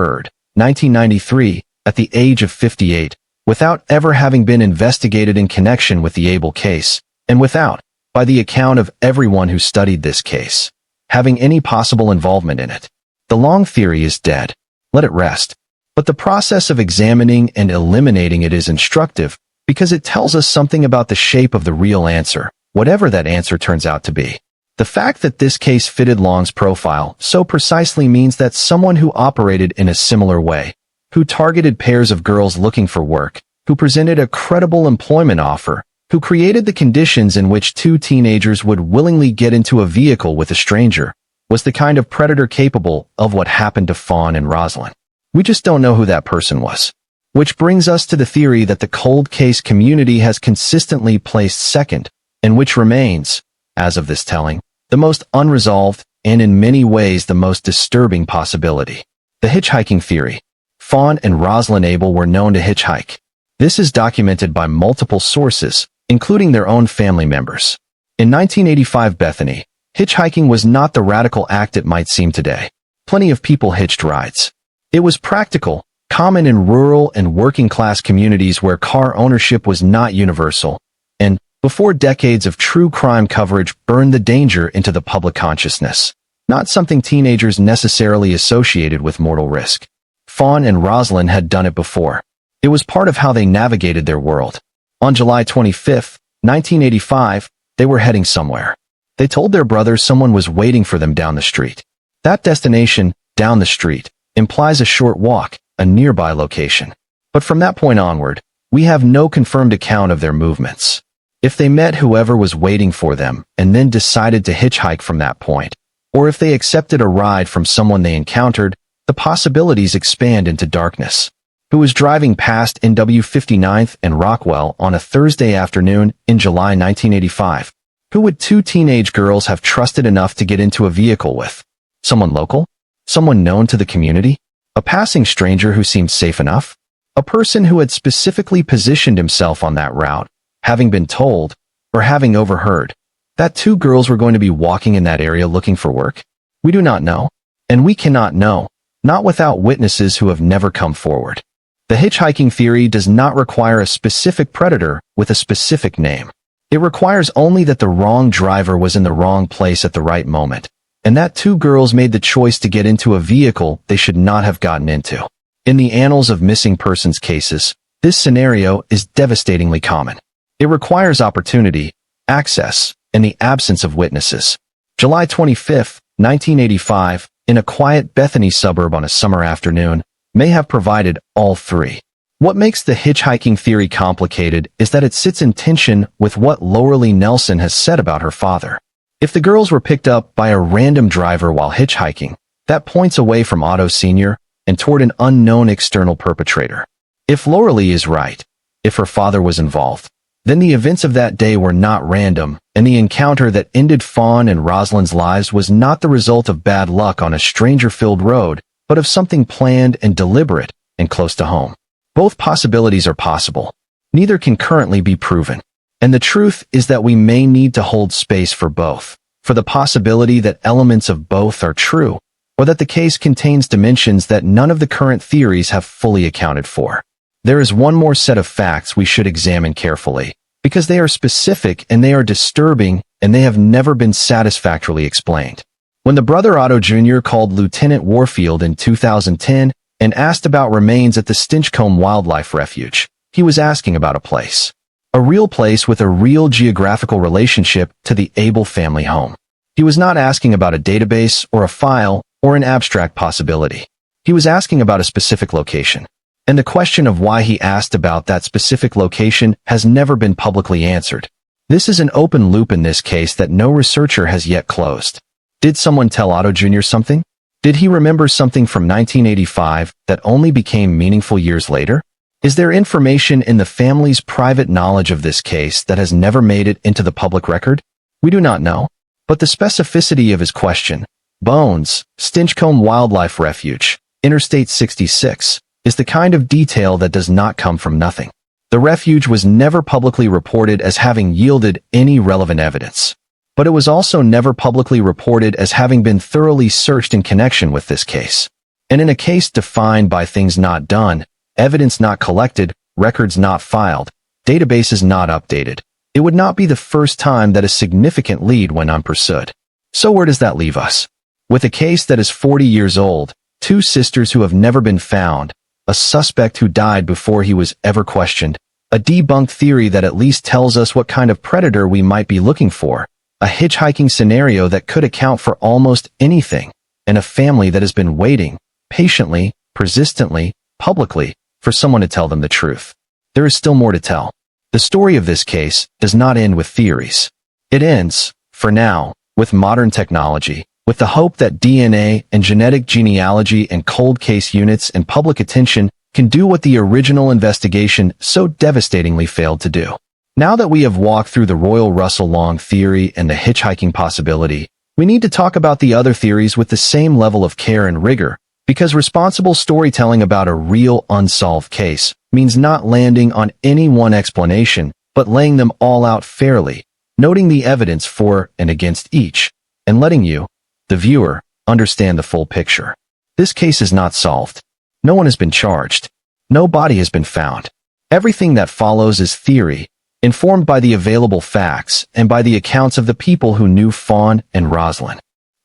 S1: 1993, at the age of 58, without ever having been investigated in connection with the Abell case, and without, by the account of everyone who studied this case, having any possible involvement in it. The Long theory is dead. Let it rest. But the process of examining and eliminating it is instructive, because it tells us something about the shape of the real answer, whatever that answer turns out to be. The fact that this case fitted Long's profile so precisely means that someone who operated in a similar way, who targeted pairs of girls looking for work, who presented a credible employment offer, who created the conditions in which 2 teenagers would willingly get into a vehicle with a stranger, was the kind of predator capable of what happened to Fawn and Rozlin. We just don't know who that person was. Which brings us to the theory that the cold case community has consistently placed second, and which remains, as of this telling, the most unresolved and in many ways the most disturbing possibility. The hitchhiking theory. Fawn and Rozlin Abell were known to hitchhike. This is documented by multiple sources, including their own family members. In 1985 Bethany, hitchhiking was not the radical act it might seem today. Plenty of people hitched rides. It was practical, common in rural and working-class communities where car ownership was not universal, and, before decades of true crime coverage burned the danger into the public consciousness, not something teenagers necessarily associated with mortal risk. Fawn and Rozlin had done it before. It was part of how they navigated their world. On July 25, 1985, they were heading somewhere. They told their brother someone was waiting for them down the street. That destination, down the street, implies a short walk, a nearby location. But from that point onward, we have no confirmed account of their movements. If they met whoever was waiting for them and then decided to hitchhike from that point, or if they accepted a ride from someone they encountered, the possibilities expand into darkness. Who was driving past NW 59th and Rockwell on a Thursday afternoon in July 1985? Who would 2 teenage girls have trusted enough to get into a vehicle with? Someone local? Someone known to the community? A passing stranger who seemed safe enough? A person who had specifically positioned himself on that route, having been told, or having overheard, that 2 girls were going to be walking in that area looking for work? We do not know, and we cannot know, not without witnesses who have never come forward. The hitchhiking theory does not require a specific predator with a specific name. It requires only that the wrong driver was in the wrong place at the right moment, and that 2 girls made the choice to get into a vehicle they should not have gotten into. In the annals of missing persons cases, this scenario is devastatingly common. It requires opportunity, access, and the absence of witnesses. July 25, 1985, in a quiet Bethany suburb on a summer afternoon, may have provided all 3. What makes the hitchhiking theory complicated is that it sits in tension with what Loralee Nelson has said about her father. If the girls were picked up by a random driver while hitchhiking, that points away from Otto Sr. and toward an unknown external perpetrator. If Loralee is right, if her father was involved, then the events of that day were not random, and the encounter that ended Fawn and Rozlin's lives was not the result of bad luck on a stranger-filled road, but of something planned and deliberate and close to home. Both possibilities are possible. Neither can currently be proven. And the truth is that we may need to hold space for both, for the possibility that elements of both are true, or that the case contains dimensions that none of the current theories have fully accounted for. There is one more set of facts we should examine carefully, because they are specific and they are disturbing and they have never been satisfactorily explained. When the brother Otto Jr. called Lieutenant Warfield in 2010 and asked about remains at the Stinchcombe Wildlife Refuge, he was asking about a place. A real place with a real geographical relationship to the Abell family home. He was not asking about a database or a file or an abstract possibility. He was asking about a specific location. And the question of why he asked about that specific location has never been publicly answered. This is an open loop in this case that no researcher has yet closed. Did someone tell Otto Jr. something? Did he remember something from 1985 that only became meaningful years later? Is there information in the family's private knowledge of this case that has never made it into the public record? We do not know. But the specificity of his question, bones, Stinchcombe Wildlife Refuge, Interstate 66, is the kind of detail that does not come from nothing. The refuge was never publicly reported as having yielded any relevant evidence. But it was also never publicly reported as having been thoroughly searched in connection with this case. And in a case defined by things not done, evidence not collected, records not filed, databases not updated, it would not be the first time that a significant lead went unpursued. So where does that leave us? With a case that is 40 years old, 2 sisters who have never been found, a suspect who died before he was ever questioned, a debunked theory that at least tells us what kind of predator we might be looking for, a hitchhiking scenario that could account for almost anything, and a family that has been waiting, patiently, persistently, publicly, for someone to tell them the truth. There is still more to tell. The story of this case does not end with theories. It ends, for now, with modern technology, with the hope that DNA and genetic genealogy and cold case units and public attention can do what the original investigation so devastatingly failed to do. Now that we have walked through the Royal Russell Long theory and the hitchhiking possibility, we need to talk about the other theories with the same level of care and rigor, because responsible storytelling about a real unsolved case means not landing on any one explanation, but laying them all out fairly, noting the evidence for and against each, and letting you, the viewer, understand the full picture. This case is not solved. No one has been charged. No body has been found. Everything that follows is theory, informed by the available facts and by the accounts of the people who knew Fawn and Rozlin.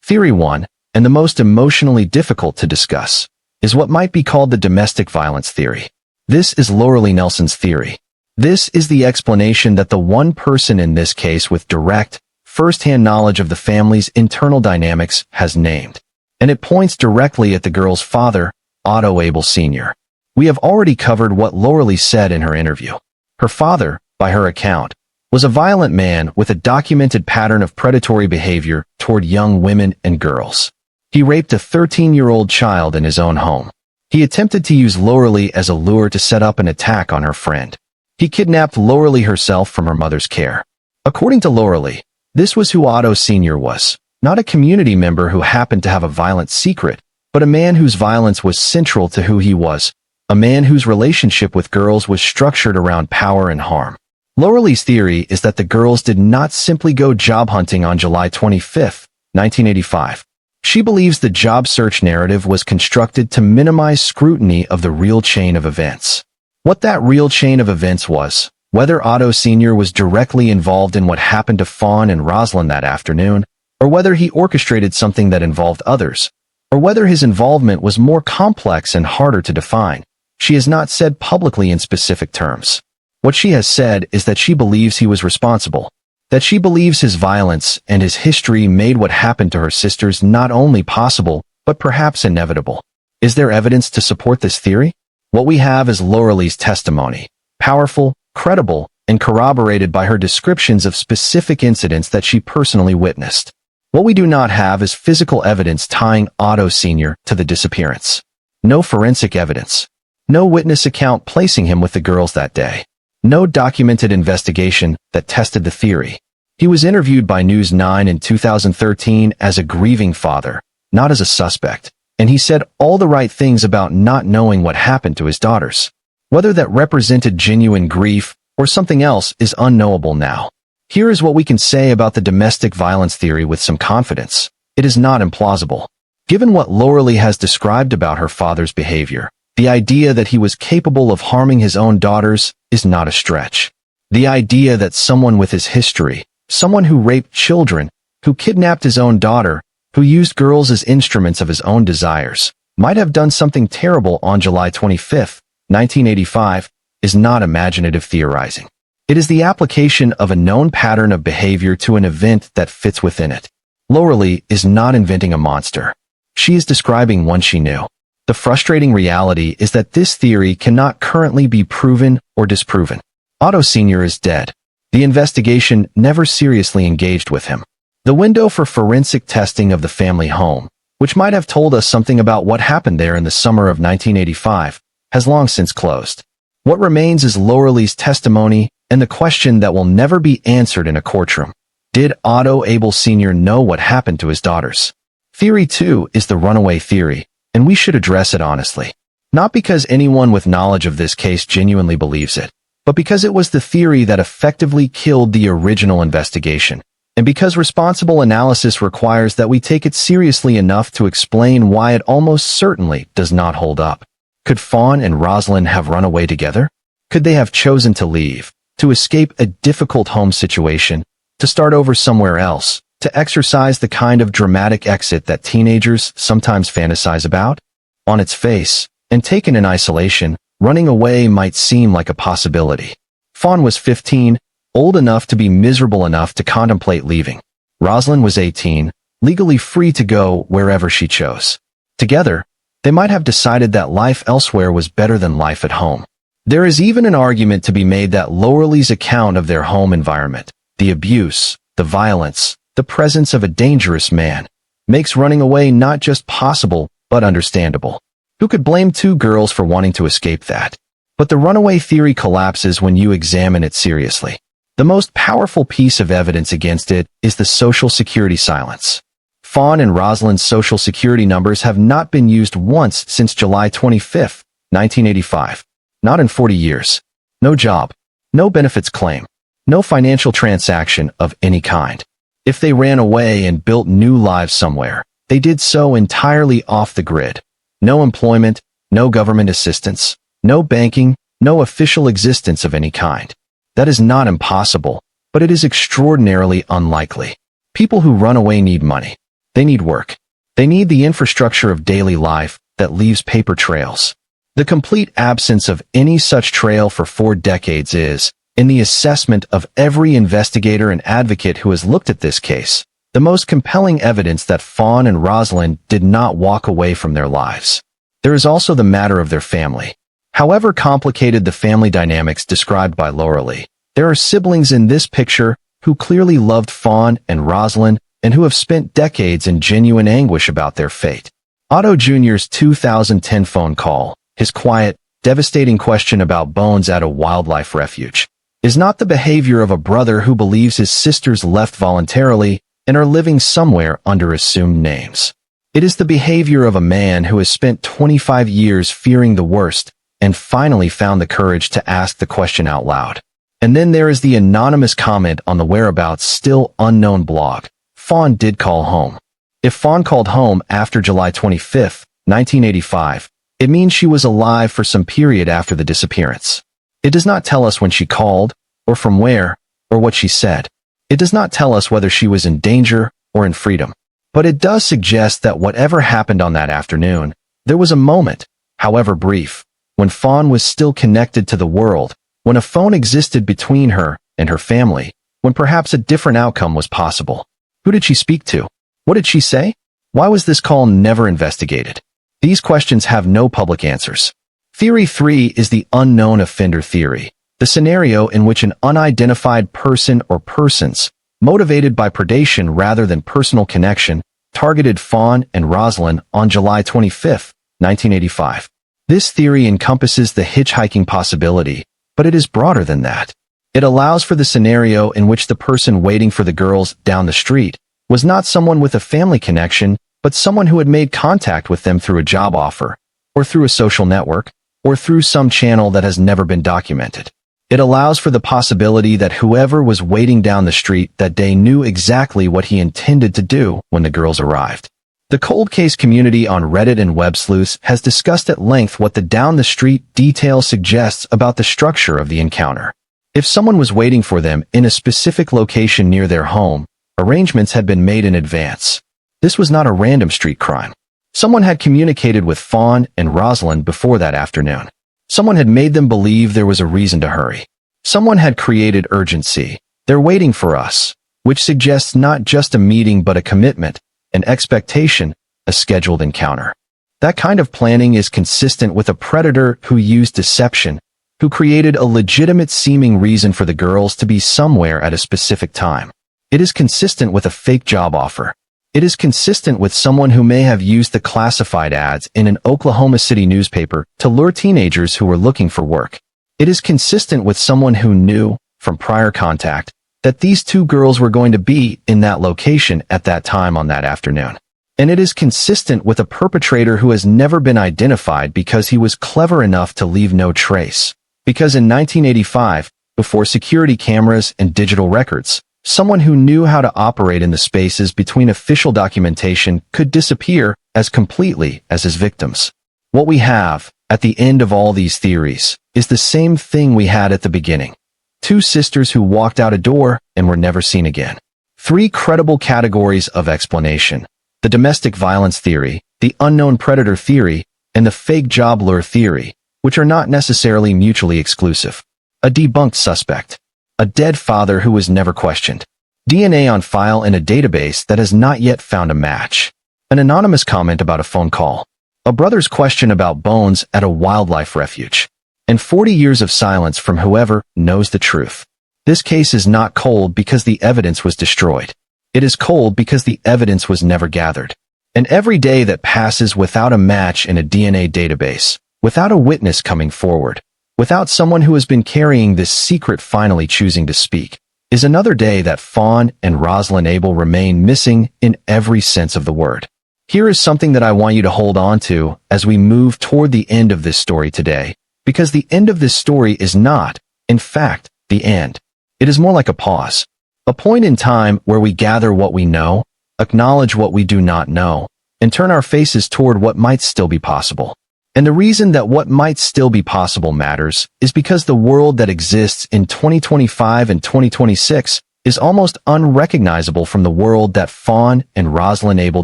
S1: Theory 1, and the most emotionally difficult to discuss, is what might be called the domestic violence theory. This is Loralee Nelson's theory. This is the explanation that the one person in this case with direct, first-hand knowledge of the family's internal dynamics has named. And it points directly at the girl's father, Otto Abell Sr. We have already covered what Loralee said in her interview. Her father, by her account, was a violent man with a documented pattern of predatory behavior toward young women and girls. He raped a 13-year-old child in his own home. He attempted to use Loralee as a lure to set up an attack on her friend. He kidnapped Loralee herself from her mother's care. According to Loralee, this was who Otto Sr. was, not a community member who happened to have a violent secret, but a man whose violence was central to who he was, a man whose relationship with girls was structured around power and harm. Loralee's theory is that the girls did not simply go job hunting on July 25, 1985. She believes the job search narrative was constructed to minimize scrutiny of the real chain of events. What that real chain of events was, whether Otto Sr. was directly involved in what happened to Fawn and Rozlin that afternoon, or whether he orchestrated something that involved others, or whether his involvement was more complex and harder to define, she has not said publicly in specific terms. What she has said is that she believes he was responsible, that she believes his violence and his history made what happened to her sisters not only possible, but perhaps inevitable. Is there evidence to support this theory? What we have is Loralee's testimony, powerful, credible, and corroborated by her descriptions of specific incidents that she personally witnessed. What we do not have is physical evidence tying Otto Sr. to the disappearance. No forensic evidence. No witness account placing him with the girls that day. No documented investigation that tested the theory. He was interviewed by News 9 in 2013 as a grieving father, not as a suspect, and he said all the right things about not knowing what happened to his daughters. Whether that represented genuine grief or something else is unknowable now. Here is what we can say about the domestic violence theory with some confidence. It is not implausible. Given what Loralee has described about her father's behavior, the idea that he was capable of harming his own daughters is not a stretch. The idea that someone with his history, someone who raped children, who kidnapped his own daughter, who used girls as instruments of his own desires, might have done something terrible on July 25, 1985, is not imaginative theorizing. It is the application of a known pattern of behavior to an event that fits within it. Loralee is not inventing a monster. She is describing one she knew. The frustrating reality is that this theory cannot currently be proven or disproven. Otto Sr. is dead. The investigation never seriously engaged with him. The window for forensic testing of the family home, which might have told us something about what happened there in the summer of 1985, has long since closed. What remains is Lauralee's testimony and the question that will never be answered in a courtroom. Did Otto Abell Sr. know what happened to his daughters? Theory 2 is the runaway theory, and we should address it honestly. Not because anyone with knowledge of this case genuinely believes it, but because it was the theory that effectively killed the original investigation, and because responsible analysis requires that we take it seriously enough to explain why it almost certainly does not hold up. Could Fawn and Rozlin have run away together? Could they have chosen to leave, to escape a difficult home situation, to start over somewhere else, to exercise the kind of dramatic exit that teenagers sometimes fantasize about? On its face, and taken in isolation, running away might seem like a possibility. Fawn was 15, old enough to be miserable enough to contemplate leaving. Rozlin was 18, legally free to go wherever she chose. Together, they might have decided that life elsewhere was better than life at home. There is even an argument to be made that Lauralee's account of their home environment, the abuse, the violence, the presence of a dangerous man, makes running away not just possible, but understandable. Who could blame two girls for wanting to escape that? But the runaway theory collapses when you examine it seriously. The most powerful piece of evidence against it is the Social Security silence. Fawn and Rozlin's Social Security numbers have not been used once since July 25, 1985. Not in 40 years. No job. No benefits claim. No financial transaction of any kind. If they ran away and built new lives somewhere, they did so entirely off the grid. No employment, no government assistance, no banking, no official existence of any kind. That is not impossible, but it is extraordinarily unlikely. People who run away need money. They need work. They need the infrastructure of daily life that leaves paper trails. The complete absence of any such trail for 4 decades is, in the assessment of every investigator and advocate who has looked at this case, the most compelling evidence that Fawn and Rozlin did not walk away from their lives. There is also the matter of their family. However complicated the family dynamics described by Lauralee, there are siblings in this picture who clearly loved Fawn and Rozlin and who have spent decades in genuine anguish about their fate. Otto Jr.'s 2010 phone call, his quiet, devastating question about bones at a wildlife refuge, is not the behavior of a brother who believes his sisters left voluntarily and are living somewhere under assumed names. It is the behavior of a man who has spent 25 years fearing the worst and finally found the courage to ask the question out loud. And then there is the anonymous comment on the whereabouts still unknown blog. Fawn did call home. If Fawn called home after July 25, 1985, it means she was alive for some period after the disappearance. It does not tell us when she called, or from where, or what she said. It does not tell us whether she was in danger or in freedom. But it does suggest that whatever happened on that afternoon, there was a moment, however brief, when Fawn was still connected to the world, when a phone existed between her and her family, when perhaps a different outcome was possible. Who did she speak to? What did she say? Why was this call never investigated? These questions have no public answers. Theory 3 is the unknown offender theory, the scenario in which an unidentified person or persons, motivated by predation rather than personal connection, targeted Fawn and Rozlin on July 25, 1985. This theory encompasses the hitchhiking possibility, but it is broader than that. It allows for the scenario in which the person waiting for the girls down the street was not someone with a family connection, but someone who had made contact with them through a job offer, or through a social network, or through some channel that has never been documented. It allows for the possibility that whoever was waiting down the street that day knew exactly what he intended to do when the girls arrived. The cold case community on Reddit and web sleuths has discussed at length what the down-the-street detail suggests about the structure of the encounter. If someone was waiting for them in a specific location near their home, arrangements had been made in advance. This was not a random street crime. Someone had communicated with Fawn and Rozlin before that afternoon. Someone had made them believe there was a reason to hurry. Someone had created urgency. They're waiting for us, which suggests not just a meeting but a commitment, an expectation, a scheduled encounter. That kind of planning is consistent with a predator who used deception, who created a legitimate seeming reason for the girls to be somewhere at a specific time. It is consistent with a fake job offer. It is consistent with someone who may have used the classified ads in an Oklahoma City newspaper to lure teenagers who were looking for work. It is consistent with someone who knew, from prior contact, that these two girls were going to be in that location at that time on that afternoon. And it is consistent with a perpetrator who has never been identified because he was clever enough to leave no trace. Because in 1985, before security cameras and digital records, someone who knew how to operate in the spaces between official documentation could disappear as completely as his victims. What we have, at the end of all these theories, is the same thing we had at the beginning. Two sisters who walked out a door and were never seen again. Three credible categories of explanation: the domestic violence theory, the unknown predator theory, and the fake job lure theory, which are not necessarily mutually exclusive. A debunked suspect. A dead father who was never questioned. DNA on file in a database that has not yet found a match. An anonymous comment about a phone call. A brother's question about bones at a wildlife refuge. And 40 years of silence from whoever knows the truth. This case is not cold because the evidence was destroyed. It is cold because the evidence was never gathered. And every day that passes without a match in a DNA database, without a witness coming forward, without someone who has been carrying this secret finally choosing to speak, is another day that Fawn and Rozlin Abell remain missing in every sense of the word. Here is something that I want you to hold on to as we move toward the end of this story today, because the end of this story is not, in fact, the end. It is more like a pause. A point in time where we gather what we know, acknowledge what we do not know, and turn our faces toward what might still be possible. And the reason that what might still be possible matters is because the world that exists in 2025 and 2026 is almost unrecognizable from the world that Fawn and Rozlin Abell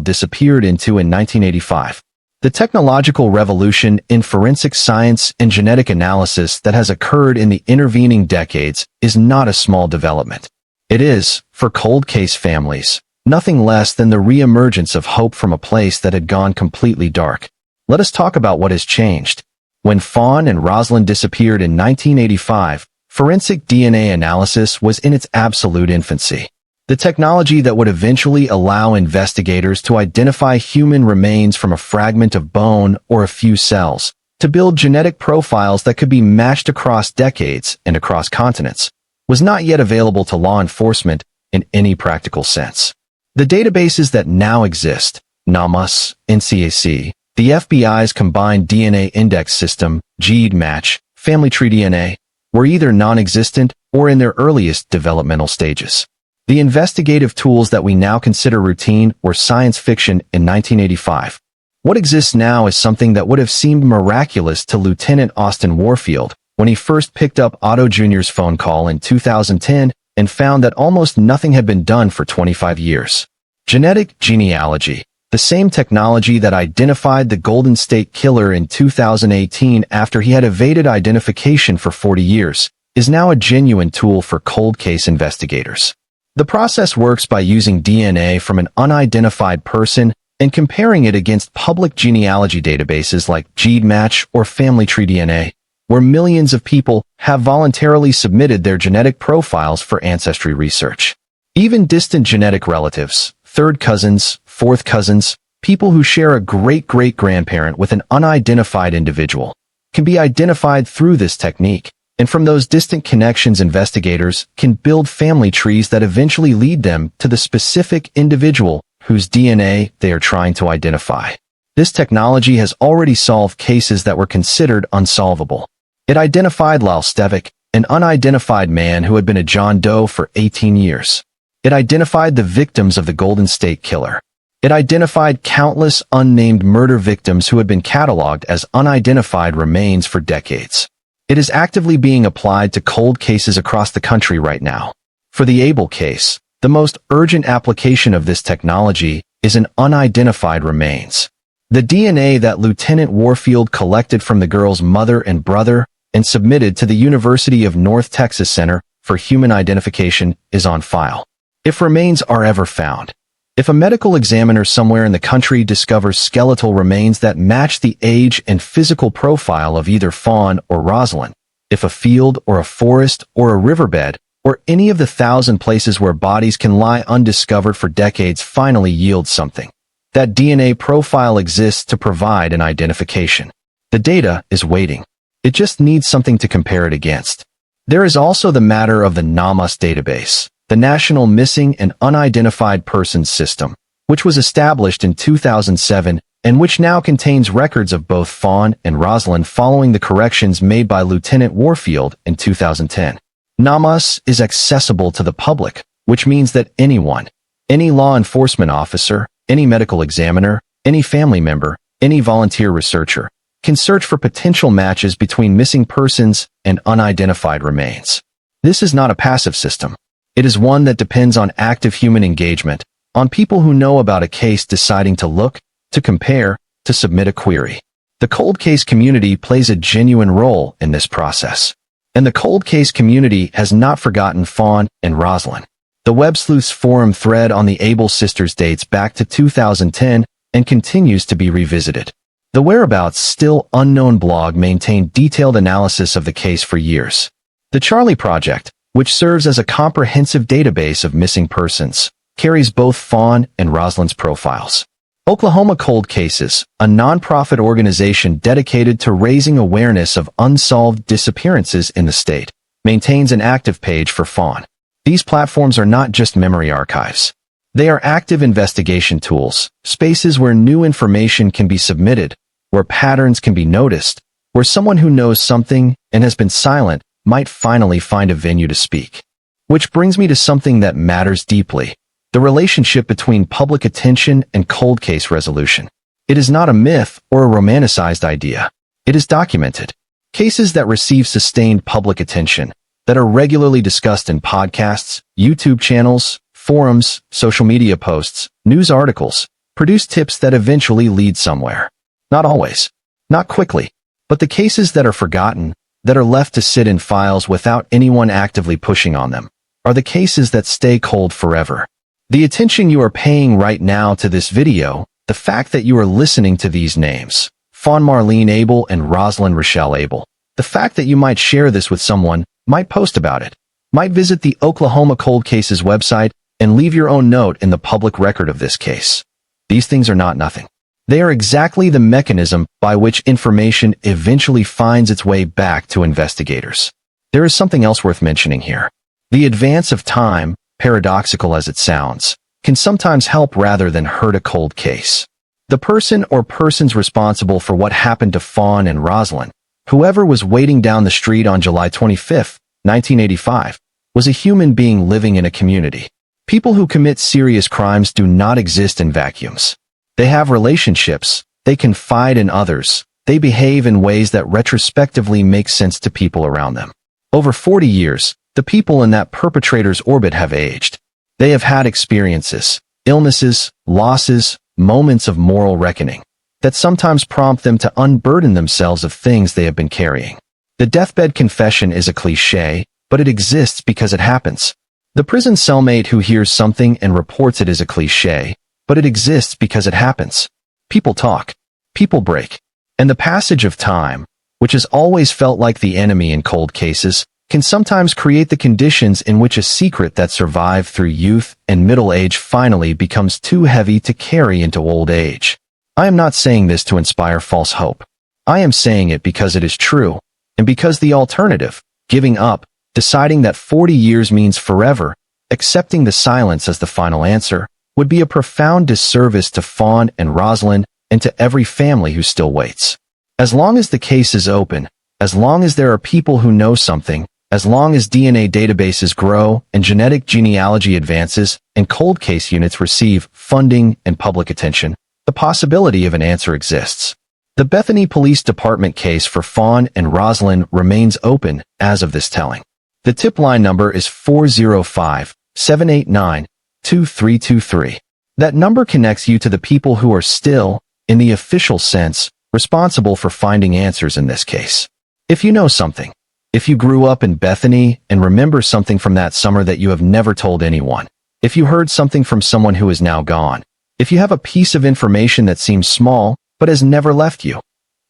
S1: disappeared into in 1985. The technological revolution in forensic science and genetic analysis that has occurred in the intervening decades is not a small development. It is, for cold case families, nothing less than the re-emergence of hope from a place that had gone completely dark. Let us talk about what has changed. When Fawn and Rozlin disappeared in 1985, forensic DNA analysis was in its absolute infancy. The technology that would eventually allow investigators to identify human remains from a fragment of bone or a few cells, to build genetic profiles that could be matched across decades and across continents, was not yet available to law enforcement in any practical sense. The databases that now exist, NamUs, NCAC, the FBI's combined DNA index system, GED-match, family tree DNA, were either non-existent or in their earliest developmental stages. The investigative tools that we now consider routine were science fiction in 1985. What exists now is something that would have seemed miraculous to Lieutenant Austin Warfield when he first picked up Otto Jr.'s phone call in 2010 and found that almost nothing had been done for 25 years. Genetic genealogy. The same technology that identified the Golden State Killer in 2018 after he had evaded identification for 40 years, is now a genuine tool for cold case investigators. The process works by using DNA from an unidentified person and comparing it against public genealogy databases like GED-match or family tree DNA, where millions of people have voluntarily submitted their genetic profiles for ancestry research. Even distant genetic relatives, third cousins, fourth cousins, people who share a great-great-grandparent with an unidentified individual, can be identified through this technique, and from those distant connections investigators can build family trees that eventually lead them to the specific individual whose DNA they are trying to identify. This technology has already solved cases that were considered unsolvable. It identified Lyle Stevick, an unidentified man who had been a John Doe for 18 years. It identified the victims of the Golden State Killer. It identified countless unnamed murder victims who had been cataloged as unidentified remains for decades. It is actively being applied to cold cases across the country right now. For the Abell case, the most urgent application of this technology is in unidentified remains. The DNA that Lieutenant Warfield collected from the girl's mother and brother and submitted to the University of North Texas Center for Human Identification is on file. If remains are ever found, if a medical examiner somewhere in the country discovers skeletal remains that match the age and physical profile of either Fawn or Rozlin, if a field or a forest or a riverbed or any of the 1,000 places where bodies can lie undiscovered for decades finally yield something. That DNA profile exists to provide an identification. The data is waiting. It just needs something to compare it against. There is also the matter of the NamUs database, the National Missing and Unidentified Persons System, which was established in 2007 and which now contains records of both Fawn and Rozlin following the corrections made by Lieutenant Warfield in 2010. NamUs is accessible to the public, which means that anyone, any law enforcement officer, any medical examiner, any family member, any volunteer researcher, can search for potential matches between missing persons and unidentified remains. This is not a passive system. It is one that depends on active human engagement, on people who know about a case deciding to look, to compare, to submit a query. The cold case community plays a genuine role in this process. And the cold case community has not forgotten Fawn and Rozlin. The Web Sleuths forum thread on the Abell sisters dates back to 2010 and continues to be revisited. The Whereabouts Still Unknown blog maintained detailed analysis of the case for years. The Charlie Project, which serves as a comprehensive database of missing persons, carries both Fawn and Rozlin's profiles. Oklahoma Cold Cases, a nonprofit organization dedicated to raising awareness of unsolved disappearances in the state, maintains an active page for Fawn. These platforms are not just memory archives. They are active investigation tools, spaces where new information can be submitted, where patterns can be noticed, where someone who knows something and has been silent might finally find a venue to speak. Which brings me to something that matters deeply: the relationship between public attention and cold case resolution. It is not a myth or a romanticized idea. It is documented. Cases that receive sustained public attention, that are regularly discussed in podcasts, YouTube channels, forums, social media posts, news articles, produce tips that eventually lead somewhere. Not always. Not quickly. But the cases that are forgotten, that are left to sit in files without anyone actively pushing on them, are the cases that stay cold forever. The attention you are paying right now to this video, the fact that you are listening to these names, Fawn Marlene Abell and Rozlin Rochelle Abell, the fact that you might share this with someone, might post about it, might visit the Oklahoma Cold Cases website and leave your own note in the public record of this case. These things are not nothing. They are exactly the mechanism by which information eventually finds its way back to investigators. There is something else worth mentioning here. The advance of time, paradoxical as it sounds, can sometimes help rather than hurt a cold case. The person or persons responsible for what happened to Fawn and Rozlin, whoever was waiting down the street on July 25, 1985, was a human being living in a community. People who commit serious crimes do not exist in vacuums. They have relationships, they confide in others, they behave in ways that retrospectively make sense to people around them. Over 40 years, the people in that perpetrator's orbit have aged. They have had experiences, illnesses, losses, moments of moral reckoning, that sometimes prompt them to unburden themselves of things they have been carrying. The deathbed confession is a cliché, but it exists because it happens. The prison cellmate who hears something and reports it is a cliché, but it exists because it happens. People talk. People break. And the passage of time, which has always felt like the enemy in cold cases, can sometimes create the conditions in which a secret that survived through youth and middle age finally becomes too heavy to carry into old age. I am not saying this to inspire false hope. I am saying it because it is true, and because the alternative, giving up, deciding that 40 years means forever, accepting the silence as the final answer, would be a profound disservice to Fawn and Rozlin and to every family who still waits. As long as the case is open, as long as there are people who know something, as long as DNA databases grow and genetic genealogy advances and cold case units receive funding and public attention, the possibility of an answer exists. The Bethany Police Department case for Fawn and Rozlin remains open as of this telling. The tip line number is 405-789-2323. That number connects you to the people who are still, in the official sense, responsible for finding answers in this case. If you know something, if you grew up in Bethany and remember something from that summer that you have never told anyone, if you heard something from someone who is now gone, if you have a piece of information that seems small but has never left you,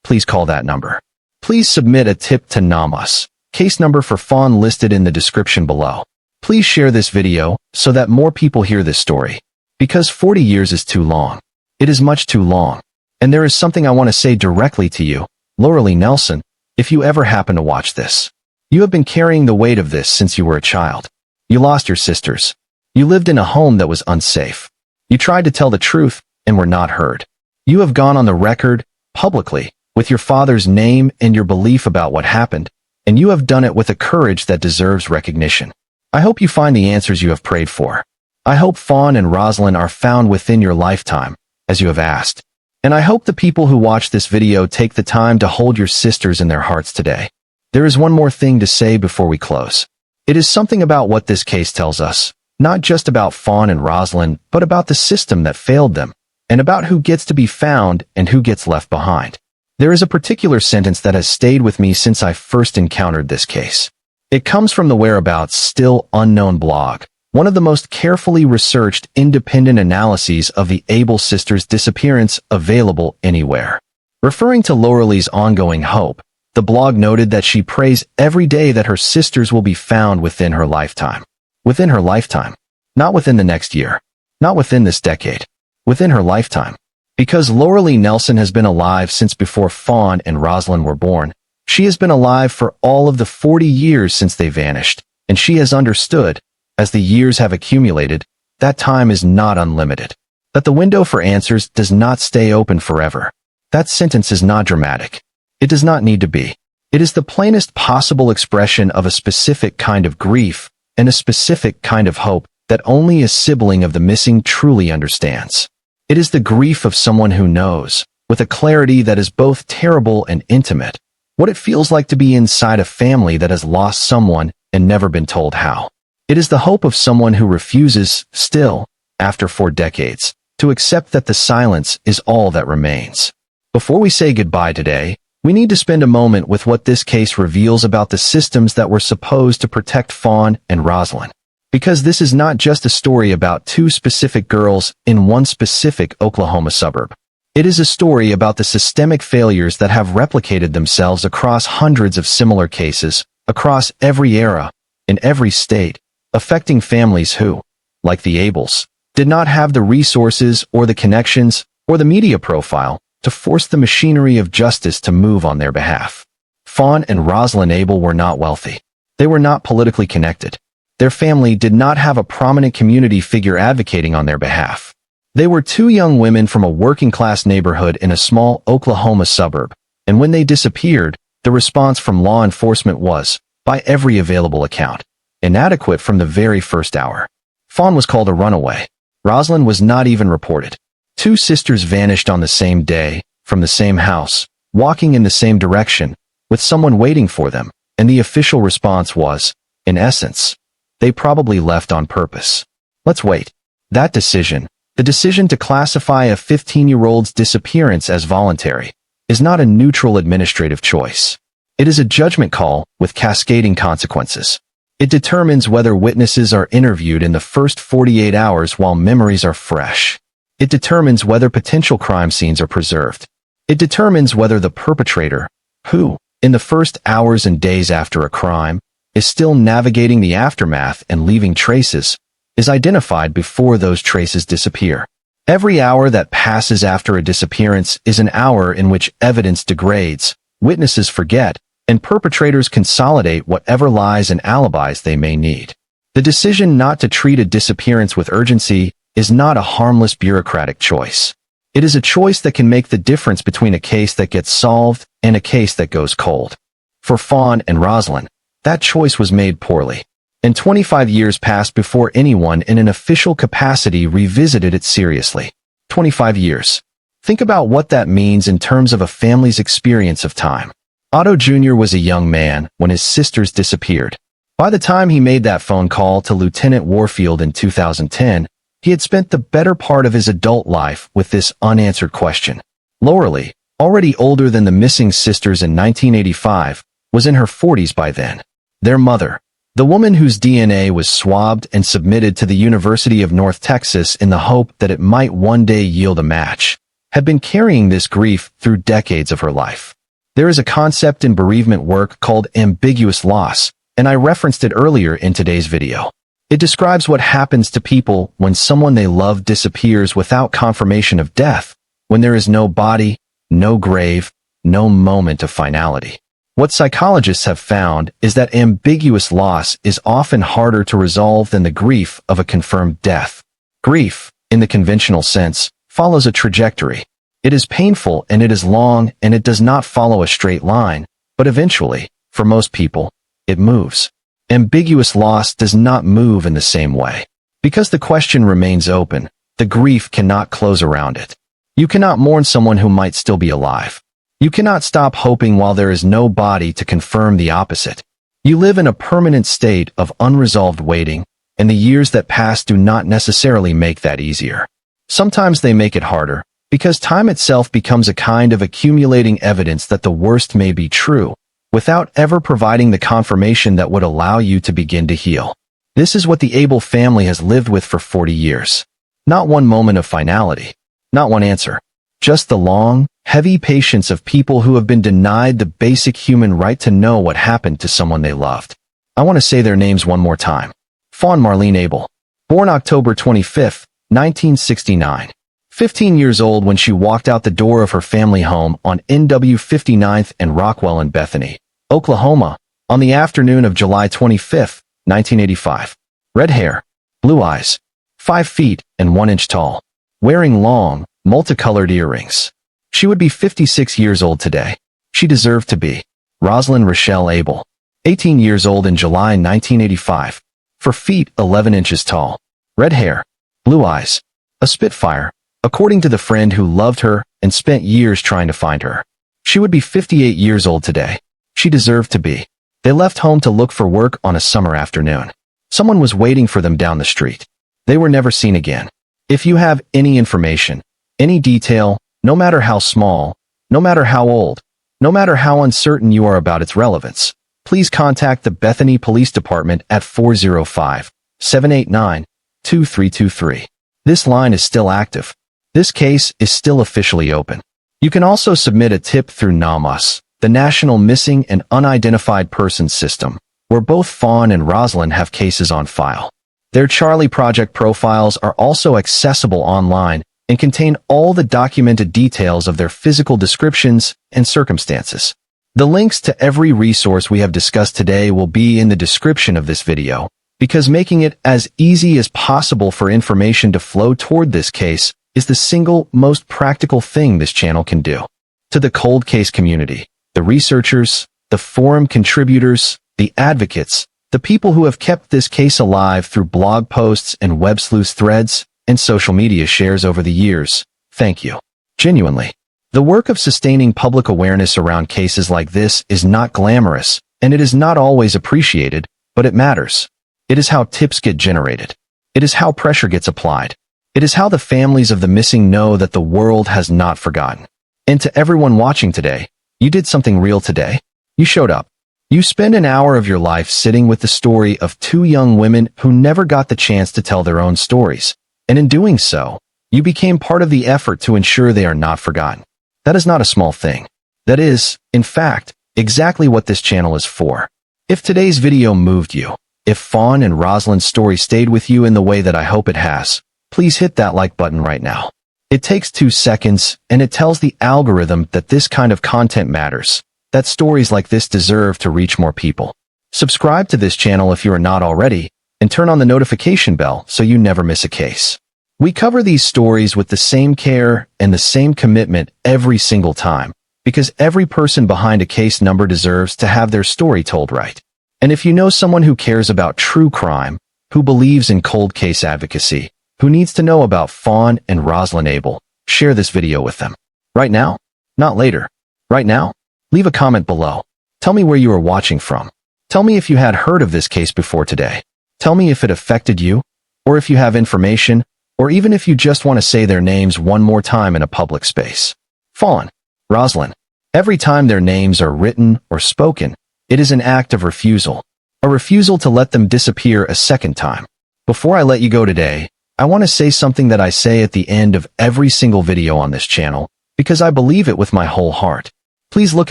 S1: please call that number. Please submit a tip to NamUs. Case number for Fawn listed in the description below. Please share this video so that more people hear this story. Because 40 years is too long. It is much too long. And there is something I want to say directly to you, Lauralee Nelson, if you ever happen to watch this. You have been carrying the weight of this since you were a child. You lost your sisters. You lived in a home that was unsafe. You tried to tell the truth and were not heard. You have gone on the record, publicly, with your father's name and your belief about what happened, and you have done it with a courage that deserves recognition. I hope you find the answers you have prayed for. I hope Fawn and Rozlin are found within your lifetime, as you have asked. And I hope the people who watch this video take the time to hold your sisters in their hearts today. There is one more thing to say before we close. It is something about what this case tells us, not just about Fawn and Rozlin, but about the system that failed them, and about who gets to be found and who gets left behind. There is a particular sentence that has stayed with me since I first encountered this case. It comes from the Whereabouts Still Unknown blog, one of the most carefully researched independent analyses of the Abell sisters' disappearance available anywhere. Referring to Lauralee's ongoing hope, the blog noted that she prays every day that her sisters will be found within her lifetime. Within her lifetime. Not within the next year. Not within this decade. Within her lifetime. Because Lauralee Nelson has been alive since before Fawn and Rozlin were born, she has been alive for all of the 40 years since they vanished, and she has understood, as the years have accumulated, that time is not unlimited. That the window for answers does not stay open forever. That sentence is not dramatic. It does not need to be. It is the plainest possible expression of a specific kind of grief and a specific kind of hope that only a sibling of the missing truly understands. It is the grief of someone who knows, with a clarity that is both terrible and intimate, what it feels like to be inside a family that has lost someone and never been told how. It is the hope of someone who refuses, still, after 4 decades, to accept that the silence is all that remains. Before we say goodbye today, we need to spend a moment with what this case reveals about the systems that were supposed to protect Fawn and Rozlin. Because this is not just a story about 2 specific girls in one specific Oklahoma suburb. It is a story about the systemic failures that have replicated themselves across hundreds of similar cases, across every era, in every state, affecting families who, like the Abells, did not have the resources or the connections or the media profile to force the machinery of justice to move on their behalf. Fawn and Rozlin Abell were not wealthy. They were not politically connected. Their family did not have a prominent community figure advocating on their behalf. They were 2 young women from a working-class neighborhood in a small Oklahoma suburb, and when they disappeared, the response from law enforcement was, by every available account, inadequate from the very first hour. Fawn was called a runaway. Rozlin was not even reported. 2 sisters vanished on the same day, from the same house, walking in the same direction, with someone waiting for them, and the official response was, in essence, they probably left on purpose. Let's wait. That decision, the decision to classify a 15-year-old's disappearance as voluntary, is not a neutral administrative choice. It is a judgment call with cascading consequences. It determines whether witnesses are interviewed in the first 48 hours while memories are fresh. It determines whether potential crime scenes are preserved. It determines whether the perpetrator, who, in the first hours and days after a crime, is still navigating the aftermath and leaving traces, is identified before those traces disappear. Every hour that passes after a disappearance is an hour in which evidence degrades, witnesses forget, and perpetrators consolidate whatever lies and alibis they may need. The decision not to treat a disappearance with urgency is not a harmless bureaucratic choice. It is a choice that can make the difference between a case that gets solved and a case that goes cold. For Fawn and Rozlin, that choice was made poorly, and 25 years passed before anyone in an official capacity revisited it seriously. 25 years. Think about what that means in terms of a family's experience of time. Otto Jr. was a young man when his sisters disappeared. By the time he made that phone call to Lieutenant Warfield in 2010, he had spent the better part of his adult life with this unanswered question. Lauralee, already older than the missing sisters in 1985, was in her 40s by then. Their mother, the woman whose DNA was swabbed and submitted to the University of North Texas in the hope that it might one day yield a match, had been carrying this grief through decades of her life. There is a concept in bereavement work called ambiguous loss, and I referenced it earlier in today's video. It describes what happens to people when someone they love disappears without confirmation of death, when there is no body, no grave, no moment of finality. What psychologists have found is that ambiguous loss is often harder to resolve than the grief of a confirmed death. Grief, in the conventional sense, follows a trajectory. It is painful and it is long and it does not follow a straight line, but eventually, for most people, it moves. Ambiguous loss does not move in the same way. Because the question remains open, the grief cannot close around it. You cannot mourn someone who might still be alive. You cannot stop hoping while there is no body to confirm the opposite. You live in a permanent state of unresolved waiting, and the years that pass do not necessarily make that easier. Sometimes they make it harder, because time itself becomes a kind of accumulating evidence that the worst may be true, without ever providing the confirmation that would allow you to begin to heal. This is what the Abell family has lived with for 40 years. Not one moment of finality. Not one answer. Just the long, heavy patience of people who have been denied the basic human right to know what happened to someone they loved. I want to say their names one more time. Fawn Abell. Born October 25, 1969. 15 years old when she walked out the door of her family home on NW 59th and Rockwell in Bethany, Oklahoma, on the afternoon of July 25, 1985. Red hair, blue eyes, 5 feet and 1 inch tall, wearing long, multicolored earrings. She would be 56 years old today. She deserved to be. Rozlin Abell. 18 years old in July 1985. 4 feet 11 inches tall. Red hair, blue eyes, a Spitfire, according to the friend who loved her and spent years trying to find her. She would be 58 years old today. She deserved to be. They left home to look for work on a summer afternoon. Someone was waiting for them down the street. They were never seen again. If you have any information, any detail, no matter how small, no matter how old, no matter how uncertain you are about its relevance, please contact the Bethany Police Department at 405-789-2323. This line is still active. This case is still officially open. You can also submit a tip through NamUs, the National Missing and Unidentified Persons System, where both Fawn and Rozlin have cases on file. Their Charlie Project profiles are also accessible online and contain all the documented details of their physical descriptions and circumstances. The links to every resource we have discussed today will be in the description of this video, because making it as easy as possible for information to flow toward this case is the single most practical thing this channel can do. To the cold case community, the researchers, the forum contributors, the advocates, the people who have kept this case alive through blog posts and web sleuth threads and social media shares over the years, thank you. Genuinely. The work of sustaining public awareness around cases like this is not glamorous, and it is not always appreciated, but it matters. It is how tips get generated. It is how pressure gets applied. It is how the families of the missing know that the world has not forgotten. And to everyone watching today, you did something real today. You showed up. You spend an hour of your life sitting with the story of 2 young women who never got the chance to tell their own stories. And in doing so, you became part of the effort to ensure they are not forgotten. That is not a small thing. That is, in fact, exactly what this channel is for. If today's video moved you, if Fawn and Rozlin's story stayed with you in the way that I hope it has, please hit that like button right now. It takes 2 seconds, and it tells the algorithm that this kind of content matters, that stories like this deserve to reach more people. Subscribe to this channel if you are not already, and turn on the notification bell so you never miss a case. We cover these stories with the same care and the same commitment every single time, because every person behind a case number deserves to have their story told right. And if you know someone who cares about true crime, who believes in cold case advocacy, who needs to know about Fawn and Rozlin Abell, share this video with them. Right now? Not later. Right now? Leave a comment below. Tell me where you are watching from. Tell me if you had heard of this case before today. Tell me if it affected you, or if you have information, or even if you just want to say their names one more time in a public space. Fawn, Rozlin. Every time their names are written or spoken, it is an act of refusal. A refusal to let them disappear a second time. Before I let you go today, I want to say something that I say at the end of every single video on this channel, because I believe it with my whole heart. Please look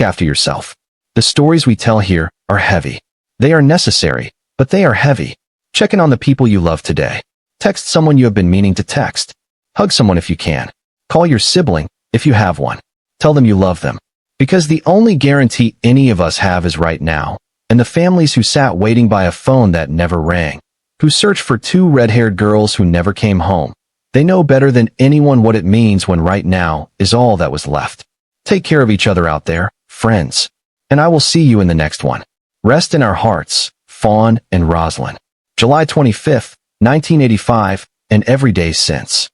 S1: after yourself. The stories we tell here are heavy. They are necessary, but they are heavy. Check in on the people you love today. Text someone you have been meaning to text. Hug someone if you can. Call your sibling, if you have one. Tell them you love them. Because the only guarantee any of us have is right now, and the families who sat waiting by a phone that never rang, who searched for two red-haired girls who never came home. They know better than anyone what it means when right now is all that was left. Take care of each other out there, friends. And I will see you in the next one. Rest in our hearts, Fawn and Rozlin. July 25th, 1985, and every day since.